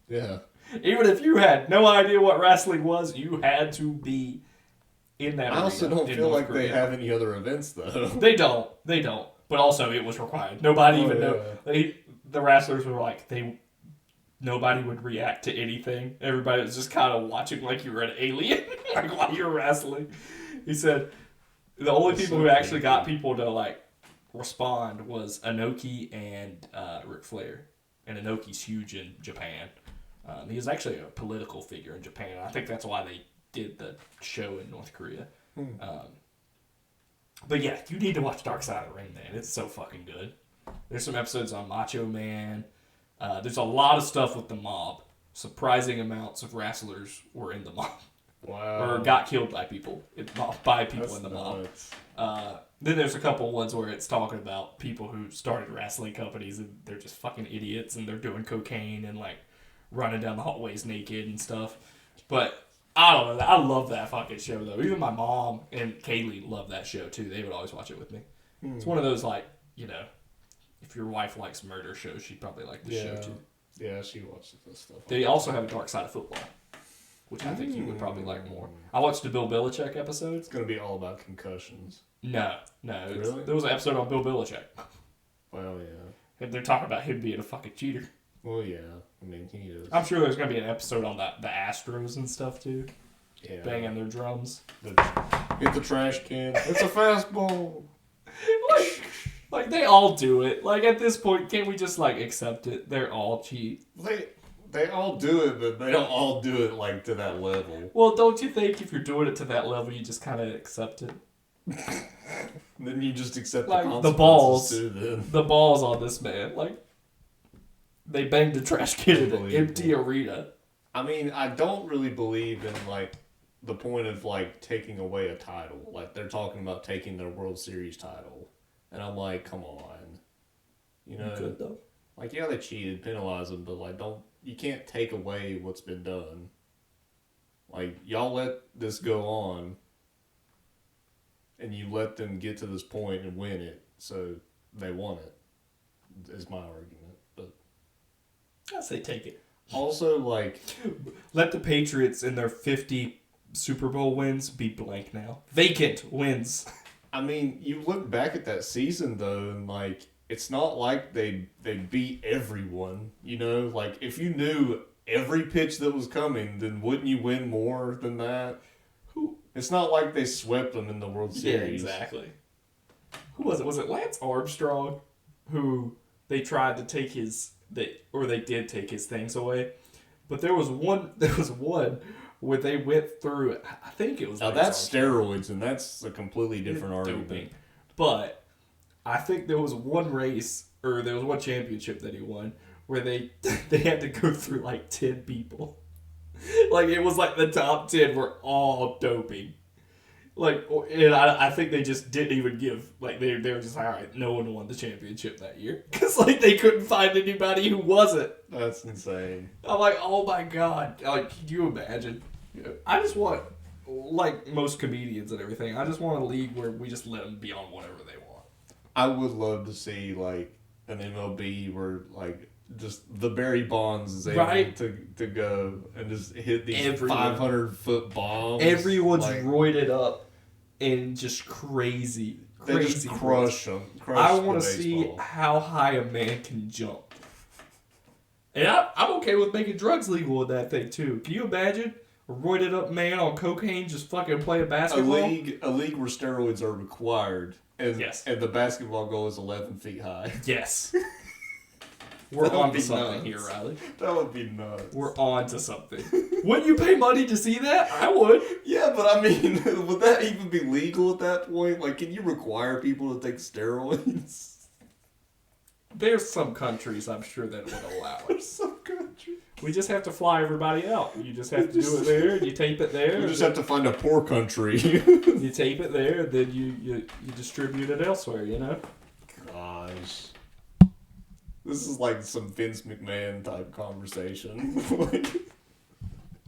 Yeah. Even if you had no idea what wrestling was, you had to be in that. I also don't feel like Korea. they have any other events though. They don't. But also, it was required. Nobody even know. The wrestlers were like nobody would react to anything. Everybody was just kind of watching like you were an alien, like while you're wrestling. He said the only people who actually got people to like respond was Inoki and Ric Flair. And Inoki's huge in Japan. He is actually a political figure in Japan. I think that's why they did the show in North Korea. But yeah, you need to watch Dark Side of the Ring, man. It's so fucking good. There's some episodes on Macho Man. There's a lot of stuff with the mob. Surprising amounts of wrestlers were in the mob. Wow. Or got killed by people. In the nuts. mob. Then there's a couple ones where it's talking about people who started wrestling companies and they're just fucking idiots and they're doing cocaine and like running down the hallways naked and stuff. But I don't know. I love that fucking show though. Even my mom and Kaylee love that show too. They would always watch it with me. It's one of those like, you know, if your wife likes murder shows, she'd probably like this show too. Yeah, she watches this stuff. They also have a Dark Side of Football, which I think you would probably like more. I watched the Bill Belichick episode. It's going to be all about concussions. No. Really? There was an episode on Bill Belichick. Well, yeah. And they're talking about him being a fucking cheater. Well, yeah. I mean, he is. I'm sure there's going to be an episode on the Astros and stuff too. Yeah. Banging their drums. Hit the trash can. It's a fastball. Like they all do it. Like at this point, can't we just like accept it? They're all cheat. They all do it, but they don't all do it like to that level. Well, don't you think if you're doing it to that level, you just kind of accept it? Then you just accept like the consequences the balls. too, then. The balls on this man. Like they banged the trash can in an empty arena. I mean, I don't really believe in like the point of like taking away a title. Like they're talking about taking their World Series title, and I'm like, come on, you know? Good though. Like yeah, they cheated, penalize them, but like you can't take away what's been done. Like y'all let this go on, and you let them get to this point and win it, so they won it. Is my argument, but I say take it. Also, like, let the Patriots in their 50 Super Bowl wins be blank now. Vacant wins. I mean, you look back at that season, though, and, like, it's not like they beat everyone, you know? Like, if you knew every pitch that was coming, then wouldn't you win more than that? It's not like they swept them in the World Series. Yeah, exactly. Who was it? Was it Lance Armstrong who they tried to take they did take his things away? But there was one where they went through, I think it was Now that's steroids, and that's a completely different argument. Doping. But I think there was one race, or there was one championship that he won, where they had to go through like 10 people. Like it was like the top 10 were all doping. Like, and I think they just didn't even give, like, they were just like, all right, no one won the championship that year. Because, like, they couldn't find anybody who wasn't. That's insane. I'm like, oh my God. Like, can you imagine? I just want, like most comedians and everything, I just want a league where we just let them be on whatever they want. I would love to see, like, an MLB where, like, just the Barry Bonds is able to go and just hit these 500-foot bombs. Everyone's like, roided up and just crazy. They just crush them. I want to see how high a man can jump. And I'm okay with making drugs legal with that thing too. Can you imagine a roided up man on cocaine just fucking playing basketball? A league where steroids are required. And, yes. And the basketball goal is 11 feet high. Yes. We're on to something here, Riley. That would be nuts. We're on to something. Wouldn't you pay money to see that? I would. Yeah, but I mean, would that even be legal at that point? Like, can you require people to take steroids? There's some countries, I'm sure, that would allow it. There's some countries. We just have to fly everybody out. You just have to do it there, you tape it there. We just have to find a poor country. You tape it there, then you distribute it elsewhere, you know? Gosh. This is like some Vince McMahon type conversation.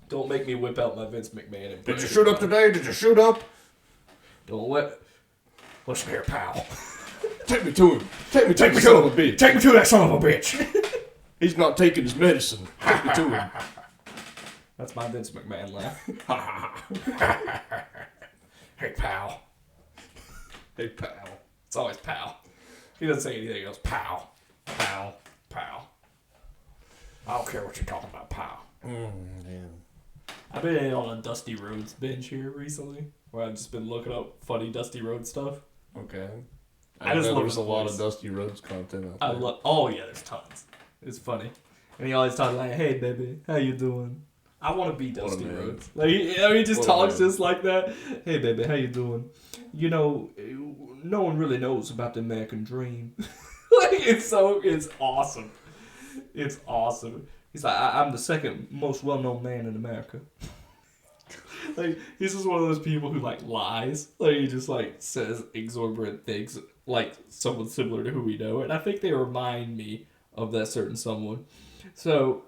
Don't make me whip out my Vince McMahon impression. Did you shoot up today? Did you shoot up? Don't let... Listen here, pal. Take me to him. Take me to the son of a bitch. Take me to that son of a bitch. He's not taking his medicine. Take me to him. That's my Vince McMahon laugh. Hey, pal. Hey, pal. It's always pal. He doesn't say anything else. Pal. Pal. Pal. I don't care what you're talking about, pal. Man. I've been on a Dusty Rhodes binge here recently, where I've just been looking up funny Dusty Rhodes stuff. Okay. I just love there's a lot of Dusty Rhodes content out there. Oh yeah, there's tons. It's funny, and he always talks like, "Hey baby, how you doing?" I want to be Dusty Rhodes. Like he just talks just like that. Hey baby, how you doing? You know, no one really knows about the American dream. Like it's awesome. It's awesome. He's like, I'm the second most well-known man in America. Like, he's just one of those people who, like, lies. Like, he just, like, says exorbitant things, like, someone similar to who we know. And I think they remind me of that certain someone. So,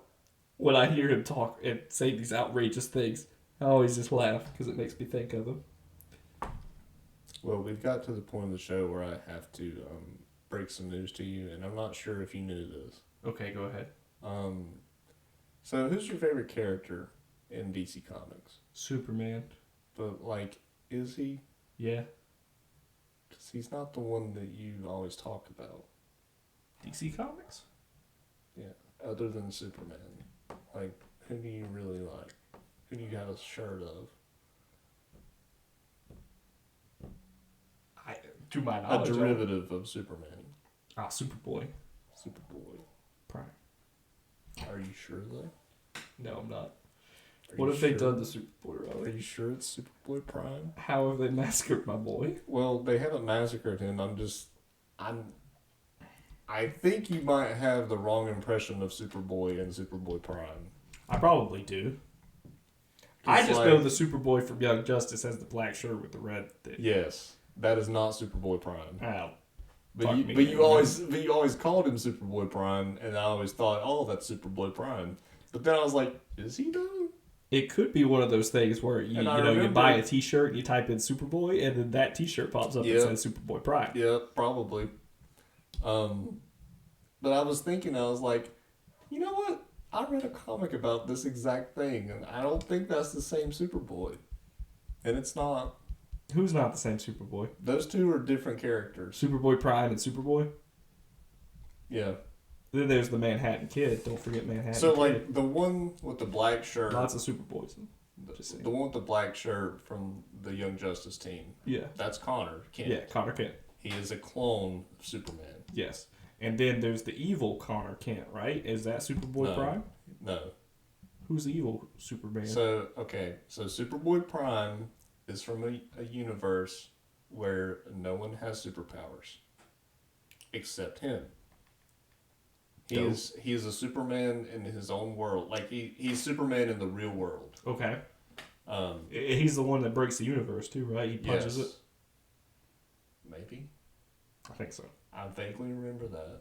when I hear him talk and say these outrageous things, I always just laugh because it makes me think of him. Well, we've got to the point of the show where I have to break some news to you, and I'm not sure if you knew this. Okay, go ahead. So who's your favorite character in DC Comics? Superman. But, like, is he? Yeah. Because he's not the one that you always talk about. DC Comics? Yeah, other than Superman. Like, who do you really like? Who do you have a shirt of? To my knowledge, a derivative of Superman. Superboy. Superboy. Prime. Are you sure, though? No, I'm not. Are What you have sure? they done to Superboy, Riley? Are you sure it's Superboy Prime? How have they massacred my boy? Well, they haven't massacred him. I think you might have the wrong impression of Superboy and Superboy Prime. I probably do. I just know the Superboy from Young Justice has the black shirt with the red thing. Yes, that is not Superboy Prime. Oh. But you always called him Superboy Prime, and I always thought, oh, that's Superboy Prime. But then I was like, is he though? It could be one of those things where you buy a T-shirt and you type in Superboy, and then that T-shirt pops up and says Superboy Prime. Yeah, probably. But I was thinking, I was like, you know what? I read a comic about this exact thing, and I don't think that's the same Superboy. And it's not. Who's not the same Superboy? Those two are different characters. Superboy Prime and Superboy? Yeah. Then there's the Manhattan Kid. Don't forget Manhattan So, Kid. like, the one with the black shirt. Lots of Superboys. The one with the black shirt from the Young Justice team. Yeah. That's Connor Kent. Yeah, Connor Kent. He is a clone of Superman. Yes. And then there's the evil Connor Kent, right? Is that Superboy Prime? No. Who's the evil Superman? So Superboy Prime is from a universe where no one has superpowers except him. He is a Superman in his own world. Like he's Superman in the real world. Okay. He's the one that breaks the universe too, right? He punches it. Maybe. I think so. I vaguely remember that.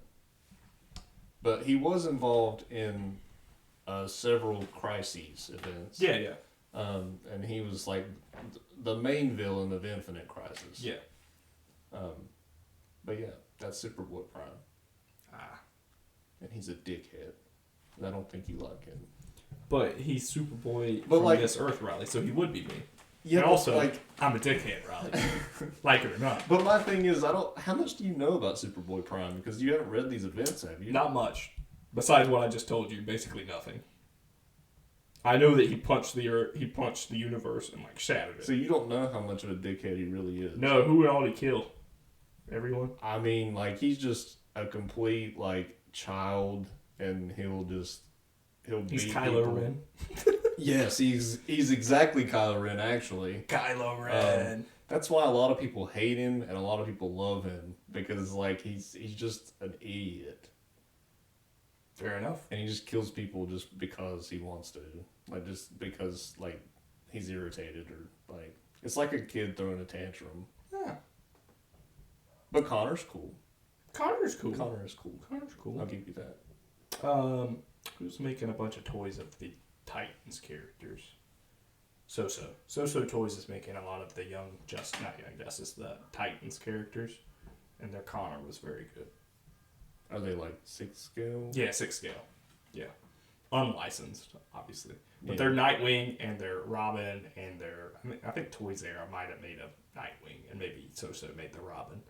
But he was involved in several crises events. Yeah. And he was like the main villain of Infinite Crisis. Yeah. But yeah, that's Superboy Prime. And he's a dickhead. And I don't think you like him. But he's Superboy from this Earth, Riley, so he would be me. Yeah, and also, I'm a dickhead, Riley. Like it or not. But my thing is, how much do you know about Superboy Prime? Because you haven't read these events, have you? Not much. Besides what I just told you, basically nothing. I know that he punched the universe and shattered it. So you don't know how much of a dickhead he really is. No, who would all he kill? Everyone? I mean, he's just a complete child, and he's beat Kylo people. Ren. Yes, he's exactly Kylo Ren, actually. Kylo Ren. That's why a lot of people hate him and a lot of people love him, because he's just an idiot. Fair enough. And he just kills people just because he wants to. Just because he's irritated, or it's like a kid throwing a tantrum. Yeah. But Connor's cool. Connor's cool. Connor's cool. I'll give you that. Who's making a bunch of toys of the Titans characters? So Toys is making a lot of the the Titans characters, and their Connor was very good. Are they like 6 scale? Yeah, 6 scale. Yeah. Unlicensed, obviously. But they're Nightwing and they're Robin and I think Toys Era might have made a Nightwing and maybe So made the Robin.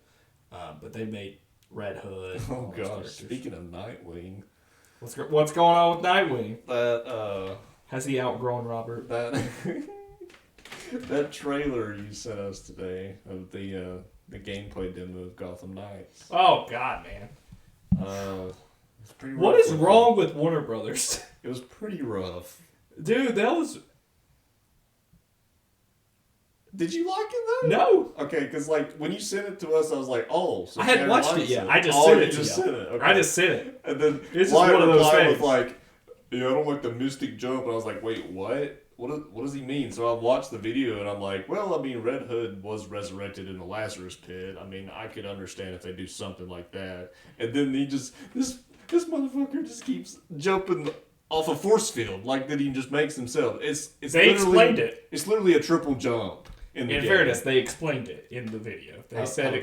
But they made Red Hood. Oh gosh, speaking of Nightwing. What's going on with Nightwing? That has he outgrown Robert? That trailer you sent us today of the gameplay demo of Gotham Knights. Oh god, man. It's pretty rough. What is wrong with Warner Brothers? It was pretty rough. Dude, that was... Did you like it though? No. Okay, because like when you sent it to us, I was like, oh. So I hadn't watched it yet. I just sent it. Okay. I just sent it. And then it's just one of those things. Was like, yeah, I don't like the mystic jump. And I was like, wait, what? What does he mean? So I watched the video and I'm like, well, I mean, Red Hood was resurrected in the Lazarus pit. I mean, I could understand if they do something like that. And then this motherfucker just keeps jumping off a force field like that he just makes himself. They explained it. It's literally a triple jump in the game. In fairness, they explained it in the video. They said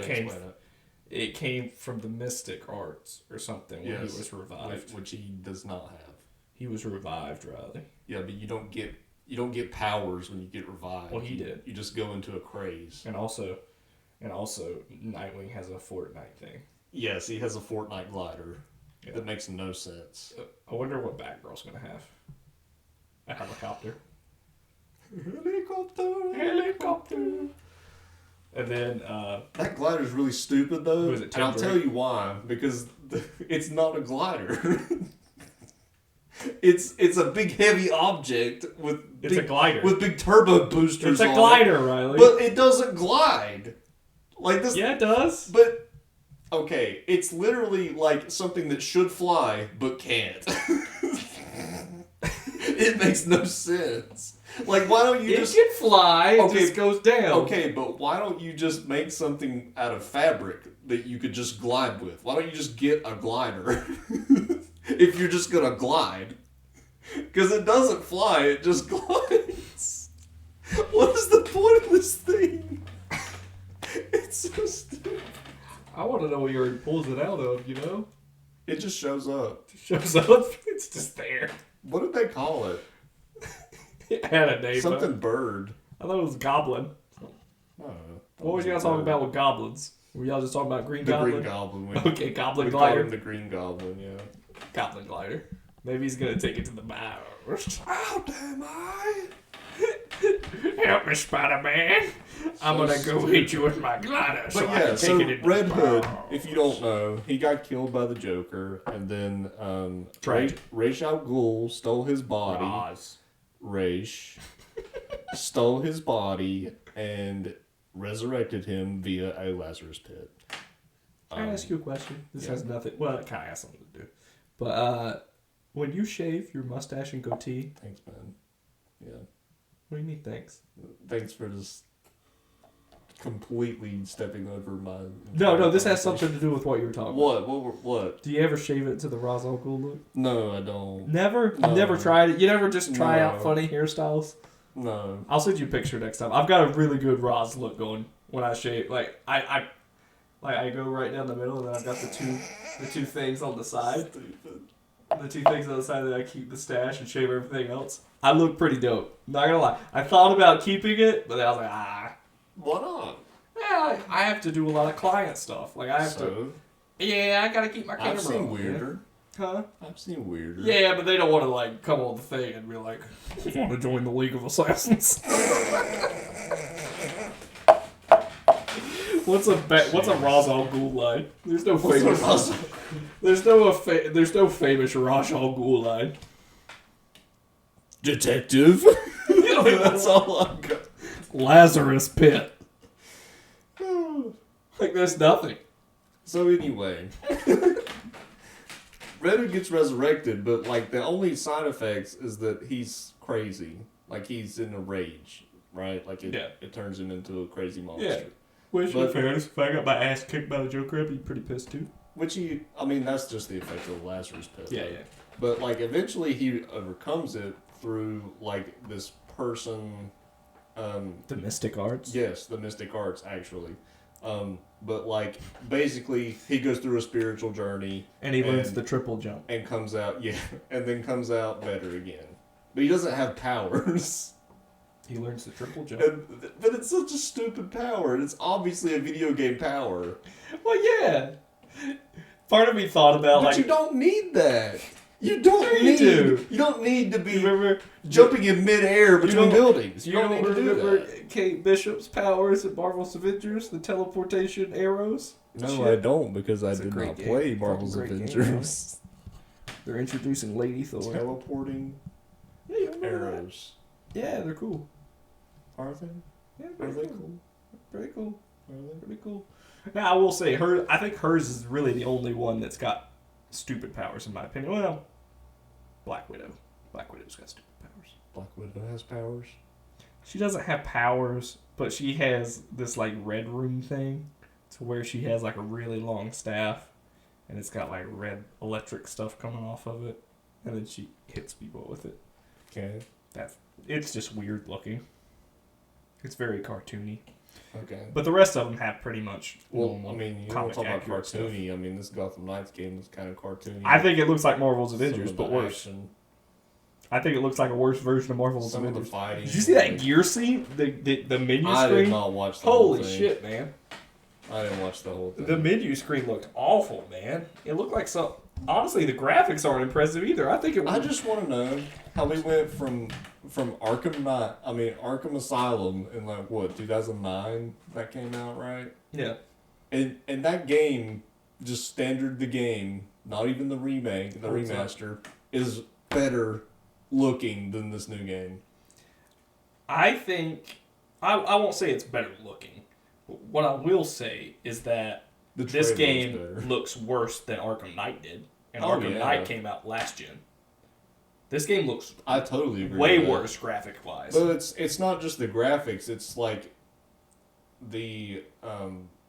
it came from the mystic arts or something when he was revived. Which he does not have. He was revived, Riley. Yeah, but you don't get powers when you get revived. Well, he did. You just go into a craze. And also, Nightwing has a Fortnite thing. Yes, he has a Fortnite glider. Yeah. That makes no sense. I wonder what Batgirl's gonna have. A helicopter. Helicopter. And then that glider is really stupid though. Was it and I'll tell you why. Because it's not a glider. It's a big heavy object a glider with big turbo boosters. It's a glider, Riley. But it doesn't glide like this. Yeah, it does. But okay, it's literally like something that should fly but can't. It makes no sense. Like, why don't you it can fly, it just goes down. Okay, but why don't you just make something out of fabric that you could just glide with? Why don't you just get a glider if you're just gonna glide? Because it doesn't fly, it just glides. What is the point of this thing? It's so stupid. I want to know where he pulls it out of, you know? It just shows up. It's just there. What did they call it? It had a name. Something bird. I thought it was Goblin. Oh, what was y'all talking about with goblins? Were y'all just talking about Green Goblin? The Green Goblin. Okay, Goblin we Glider. Call him the Green Goblin, yeah. Goblin Glider. Maybe he's going to take it to the bowers. How damn I? Help me, Spider-Man. I'm going to go hit you with my glider so I can take it into Red the Hood, bowers. if you don't know, he got killed by the Joker, and then Ra's al Ghul stole his body. Ra's stole his body and resurrected him via a Lazarus pit. Can I ask you a question? This has nothing... Well, it kind of has something to do. But when you shave your mustache and goatee... Thanks, man. Yeah. What do you mean, thanks? Thanks for just completely stepping over my... No, this has something to do with what you were talking about. What? Do you ever shave it to the Ra's al Ghul look? No, I don't. Never? No. You never tried it? You never just try out funny hairstyles? No. I'll send you a picture next time. I've got a really good Ra's look going when I shave. Like, I go right down the middle, and then I've got the two things on the side. Stupid. The two things on the side that I keep the stash and shave everything else. I look pretty dope. Not gonna lie. I thought about keeping it, but then I was like, Why not? Yeah, I have to do a lot of client stuff. Like, I have to... Yeah, I gotta keep my camera I've seen on, weirder. Yeah. Huh? I've seen weirder. Yeah, but they don't want to, like, come on the thing and be like, I want to join the League of Assassins. What's a Ra's al Ghul line? There's no famous... There's no famous Ra's al Ghul line. Detective? That's all I've got. Lazarus Pit. Like, there's nothing. So anyway, Red Hood gets resurrected, but like the only side effects is that he's crazy. Like he's in a rage, right? Like it turns him into a crazy monster. Yeah. Which, in fairness, if I got my ass kicked by the Joker, I'd be pretty pissed too. I mean, that's just the effect of the Lazarus Pit. Yeah, though. yeah. But, like, eventually he overcomes it through, like, this person... the mystic arts? Yes, the mystic arts, actually. But, like, basically, he goes through a spiritual journey. And he learns the triple jump. And comes out, and then comes out better again. But he doesn't have powers. He learns the triple jump. But it's such a stupid power, and it's obviously a video game power. Well, yeah. Part of me thought about, but you don't need that. You don't need to be jumping in midair between buildings. You don't need to do that. Kate Bishop's powers in Marvel's Avengers, the teleportation arrows? No, I don't, because I did not play Marvel's Avengers. They're introducing Lady Thor. Teleporting arrows. Yeah, they're cool. Are they? Yeah, Are they cool? Pretty cool. Are they? Pretty cool. Now, I will say, I think hers is really the only one that's got stupid powers, in my opinion. Well, Black Widow. Black Widow's got stupid powers. Black Widow has powers? She doesn't have powers, but she has this, like, red room thing to where she has, like, a really long staff, and it's got, like, red electric stuff coming off of it, and then she hits people with it. Okay. It's just weird looking. It's very cartoony. Okay. But the rest of them have pretty much normal. I mean, you don't talk about cartoony. Stuff. I mean, this Gotham Knights game is kind of cartoony. I think it looks like Marvel's Avengers, but worse. Action. I think it looks like a worse version of Marvel's Some Avengers. of the fighting. Did you see that gear scene? The menu screen? I did not watch the whole thing. Holy shit, man. I didn't watch the whole thing. The menu screen looked awful, man. It looked like some... Honestly, the graphics aren't impressive either. I think it was... I just want to know how we went from Arkham Asylum in, like, what, 2009? That came out, right? Yeah. And that game, just standard the game, not even the remake, the remaster, is better looking than this new game. I think... I won't say it's better looking. What I will say is that this game looks worse than Arkham Knight did. And Arkham Knight came out last gen. This game looks I totally agree way with worse graphic-wise. But it's not just the graphics, it's like the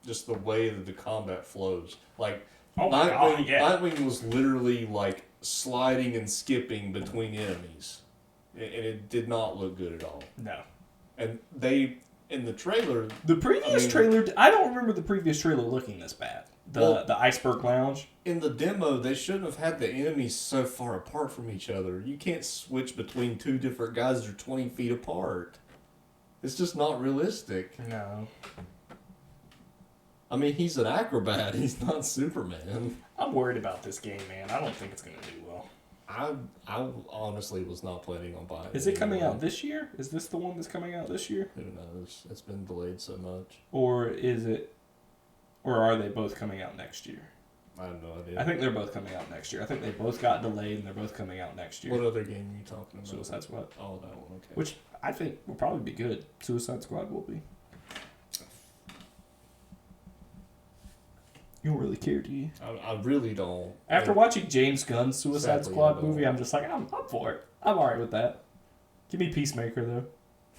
just the way that the combat flows. Like Nightwing was literally like sliding and skipping between enemies. And it did not look good at all. No. And in the trailer... The previous trailer... I don't remember the previous trailer looking this bad. The Iceberg Lounge. In the demo, they shouldn't have had the enemies so far apart from each other. You can't switch between two different guys that are 20 feet apart. It's just not realistic. No. I mean, he's an acrobat. He's not Superman. I'm worried about this game, man. I don't think it's going to do well. I honestly was not planning on buying it. Is it coming out this year? Is this the one that's coming out this year? Who knows? It's been delayed so much. Or are they both coming out next year? I have no idea. I think they're both coming out next year. I think they both got delayed and they're both coming out next year. What other game are you talking about? Suicide Squad. Oh, that one, okay. Which I think will probably be good. Suicide Squad will be. You don't really care, do you? I really don't. After watching James Gunn's Suicide Squad movie, I'm just like, I'm up for it. I'm alright with that. Give me Peacemaker, though.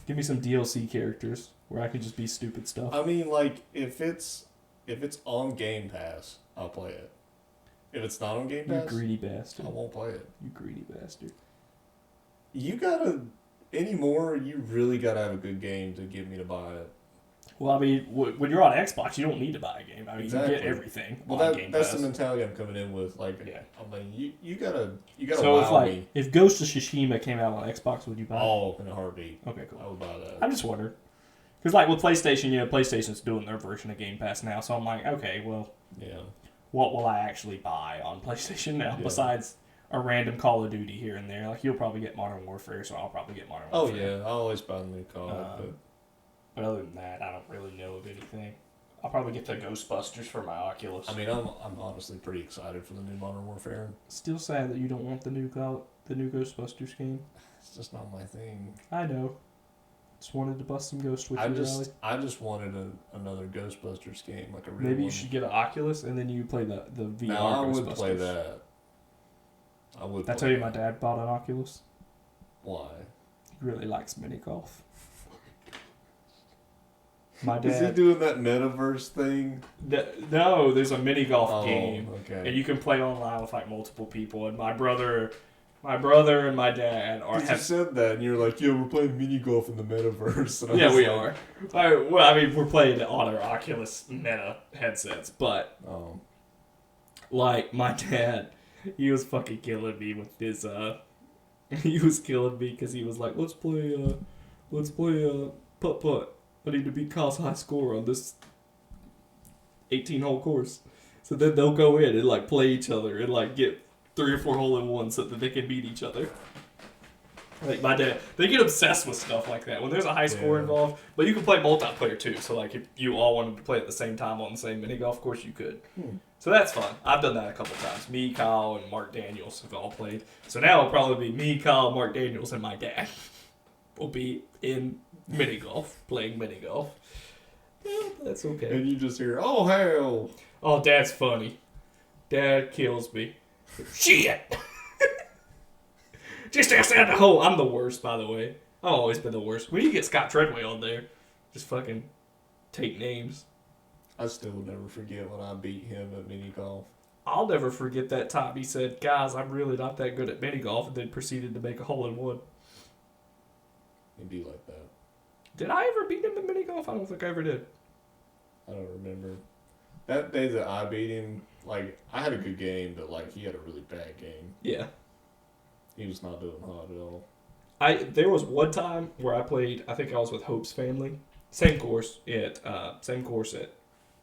Give me some DLC characters where I can just be stupid stuff. I mean, like, if it's on Game Pass, I'll play it. If it's not on Game Pass, you greedy bastard. I won't play it. You greedy bastard. You really gotta have a good game to get me to buy it. Well, I mean, when you're on Xbox, you don't need to buy a game. I mean, exactly. You get everything on Game Pass. That's the mentality I'm coming in with. Like, yeah. I mean, you gotta wow me. If Ghost of Tsushima came out on Xbox, would you buy it? Oh, in a heartbeat. Okay, cool. I would buy that. I'm just wondering. Because, like, with PlayStation, PlayStation's doing their version of Game Pass now, so I'm like, okay, well, yeah. What will I actually buy on PlayStation now besides a random Call of Duty here and there? Like, you'll probably get Modern Warfare, so I'll probably get Modern Warfare. Oh, yeah. I always buy the new COD, but other than that, I don't really know of anything. I'll probably get the Ghostbusters for my Oculus. I mean, I'm honestly pretty excited for the new Modern Warfare. Still sad that you don't want the new Ghostbusters game. It's just not my thing. I know. Just wanted to bust some ghosts with you. I just wanted another Ghostbusters game, like a real Maybe you should get an Oculus and then you play the VR Ghostbusters. I would play that. Did I tell you my dad bought an Oculus? Why? He really likes mini golf. My dad. Is he doing that metaverse thing? No, there's a mini golf game, okay. and you can play online with like multiple people. And my brother and my dad are. You said that, and you're like, "Yeah, we're playing mini golf in the metaverse." And yeah, we are. I mean, we're playing it on our Oculus Meta headsets, but like my dad, he was fucking killing me with his. He was killing me because he was like, "Let's play putt putt. I need to beat Kyle's high score on this 18-hole course." So then they'll go in and like play each other and like get 3 or 4 hole-in-ones so that they can beat each other. Like my dad, they get obsessed with stuff like that when there's a high score involved. But you can play multiplayer too. So like if you all wanted to play at the same time on the same mini golf course, you could. So that's fun. I've done that a couple times. Me, Kyle, and Mark Daniels have all played. So now it'll probably be me, Kyle, Mark Daniels, and my dad will be in mini golf, playing mini golf. Yeah, that's okay. And you just hear, "Oh hell!" Oh, Dad's funny. Dad kills me. Shit! Just outside the hole. I'm the worst, by the way. I've always been the worst. When you get Scott Treadway on there, just fucking take names. I still will never forget when I beat him at mini golf. I'll never forget that time he said, "Guys, I'm really not that good at mini golf," and then proceeded to make a hole-in-one. He'd be like that. Did I ever beat him in mini golf? I don't think I ever did. I don't remember. That day that I beat him, like, I had a good game, but, like, he had a really bad game. Yeah. He was not doing hot at all. There was one time where I played, I think I was with Hope's family. Same course at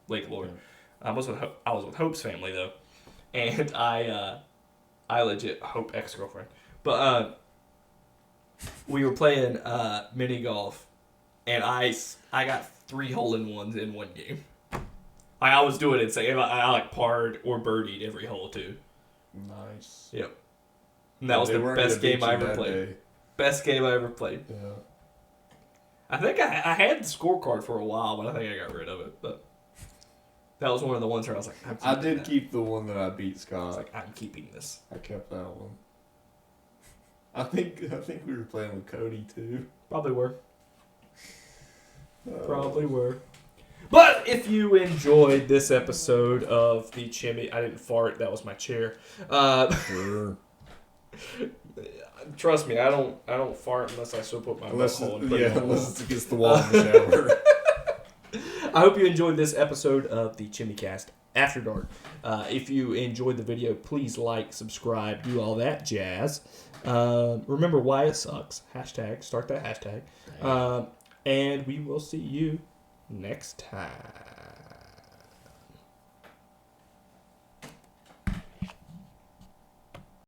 Lake Lord. Yeah. I was with Hope's family, though. And I legit, Hope ex-girlfriend. But, we were playing mini golf, and I got 3 hole-in-ones in one game. I was doing it insane. I like parred or birdied every hole too. Nice. Yep. And that was the best game I ever played. Day. Best game I ever played. Yeah. I think I had the scorecard for a while, but I think I got rid of it. But that was one of the ones where I was like, I did keep the one that I beat Scott. I was like, I'm keeping this. I kept that one. I think we were playing with Cody too. Probably were. Probably were. But if you enjoyed this episode of the Chimmy, I didn't fart. That was my chair. Sure. Trust me, I don't fart unless I soap up my butthole and put it on. Unless it's against the wall in the shower. I hope you enjoyed this episode of the ChimiCast After Dark. If you enjoyed the video, please like, subscribe, do all that jazz. Remember why it sucks. Hashtag. Start that hashtag. And we will see you next time.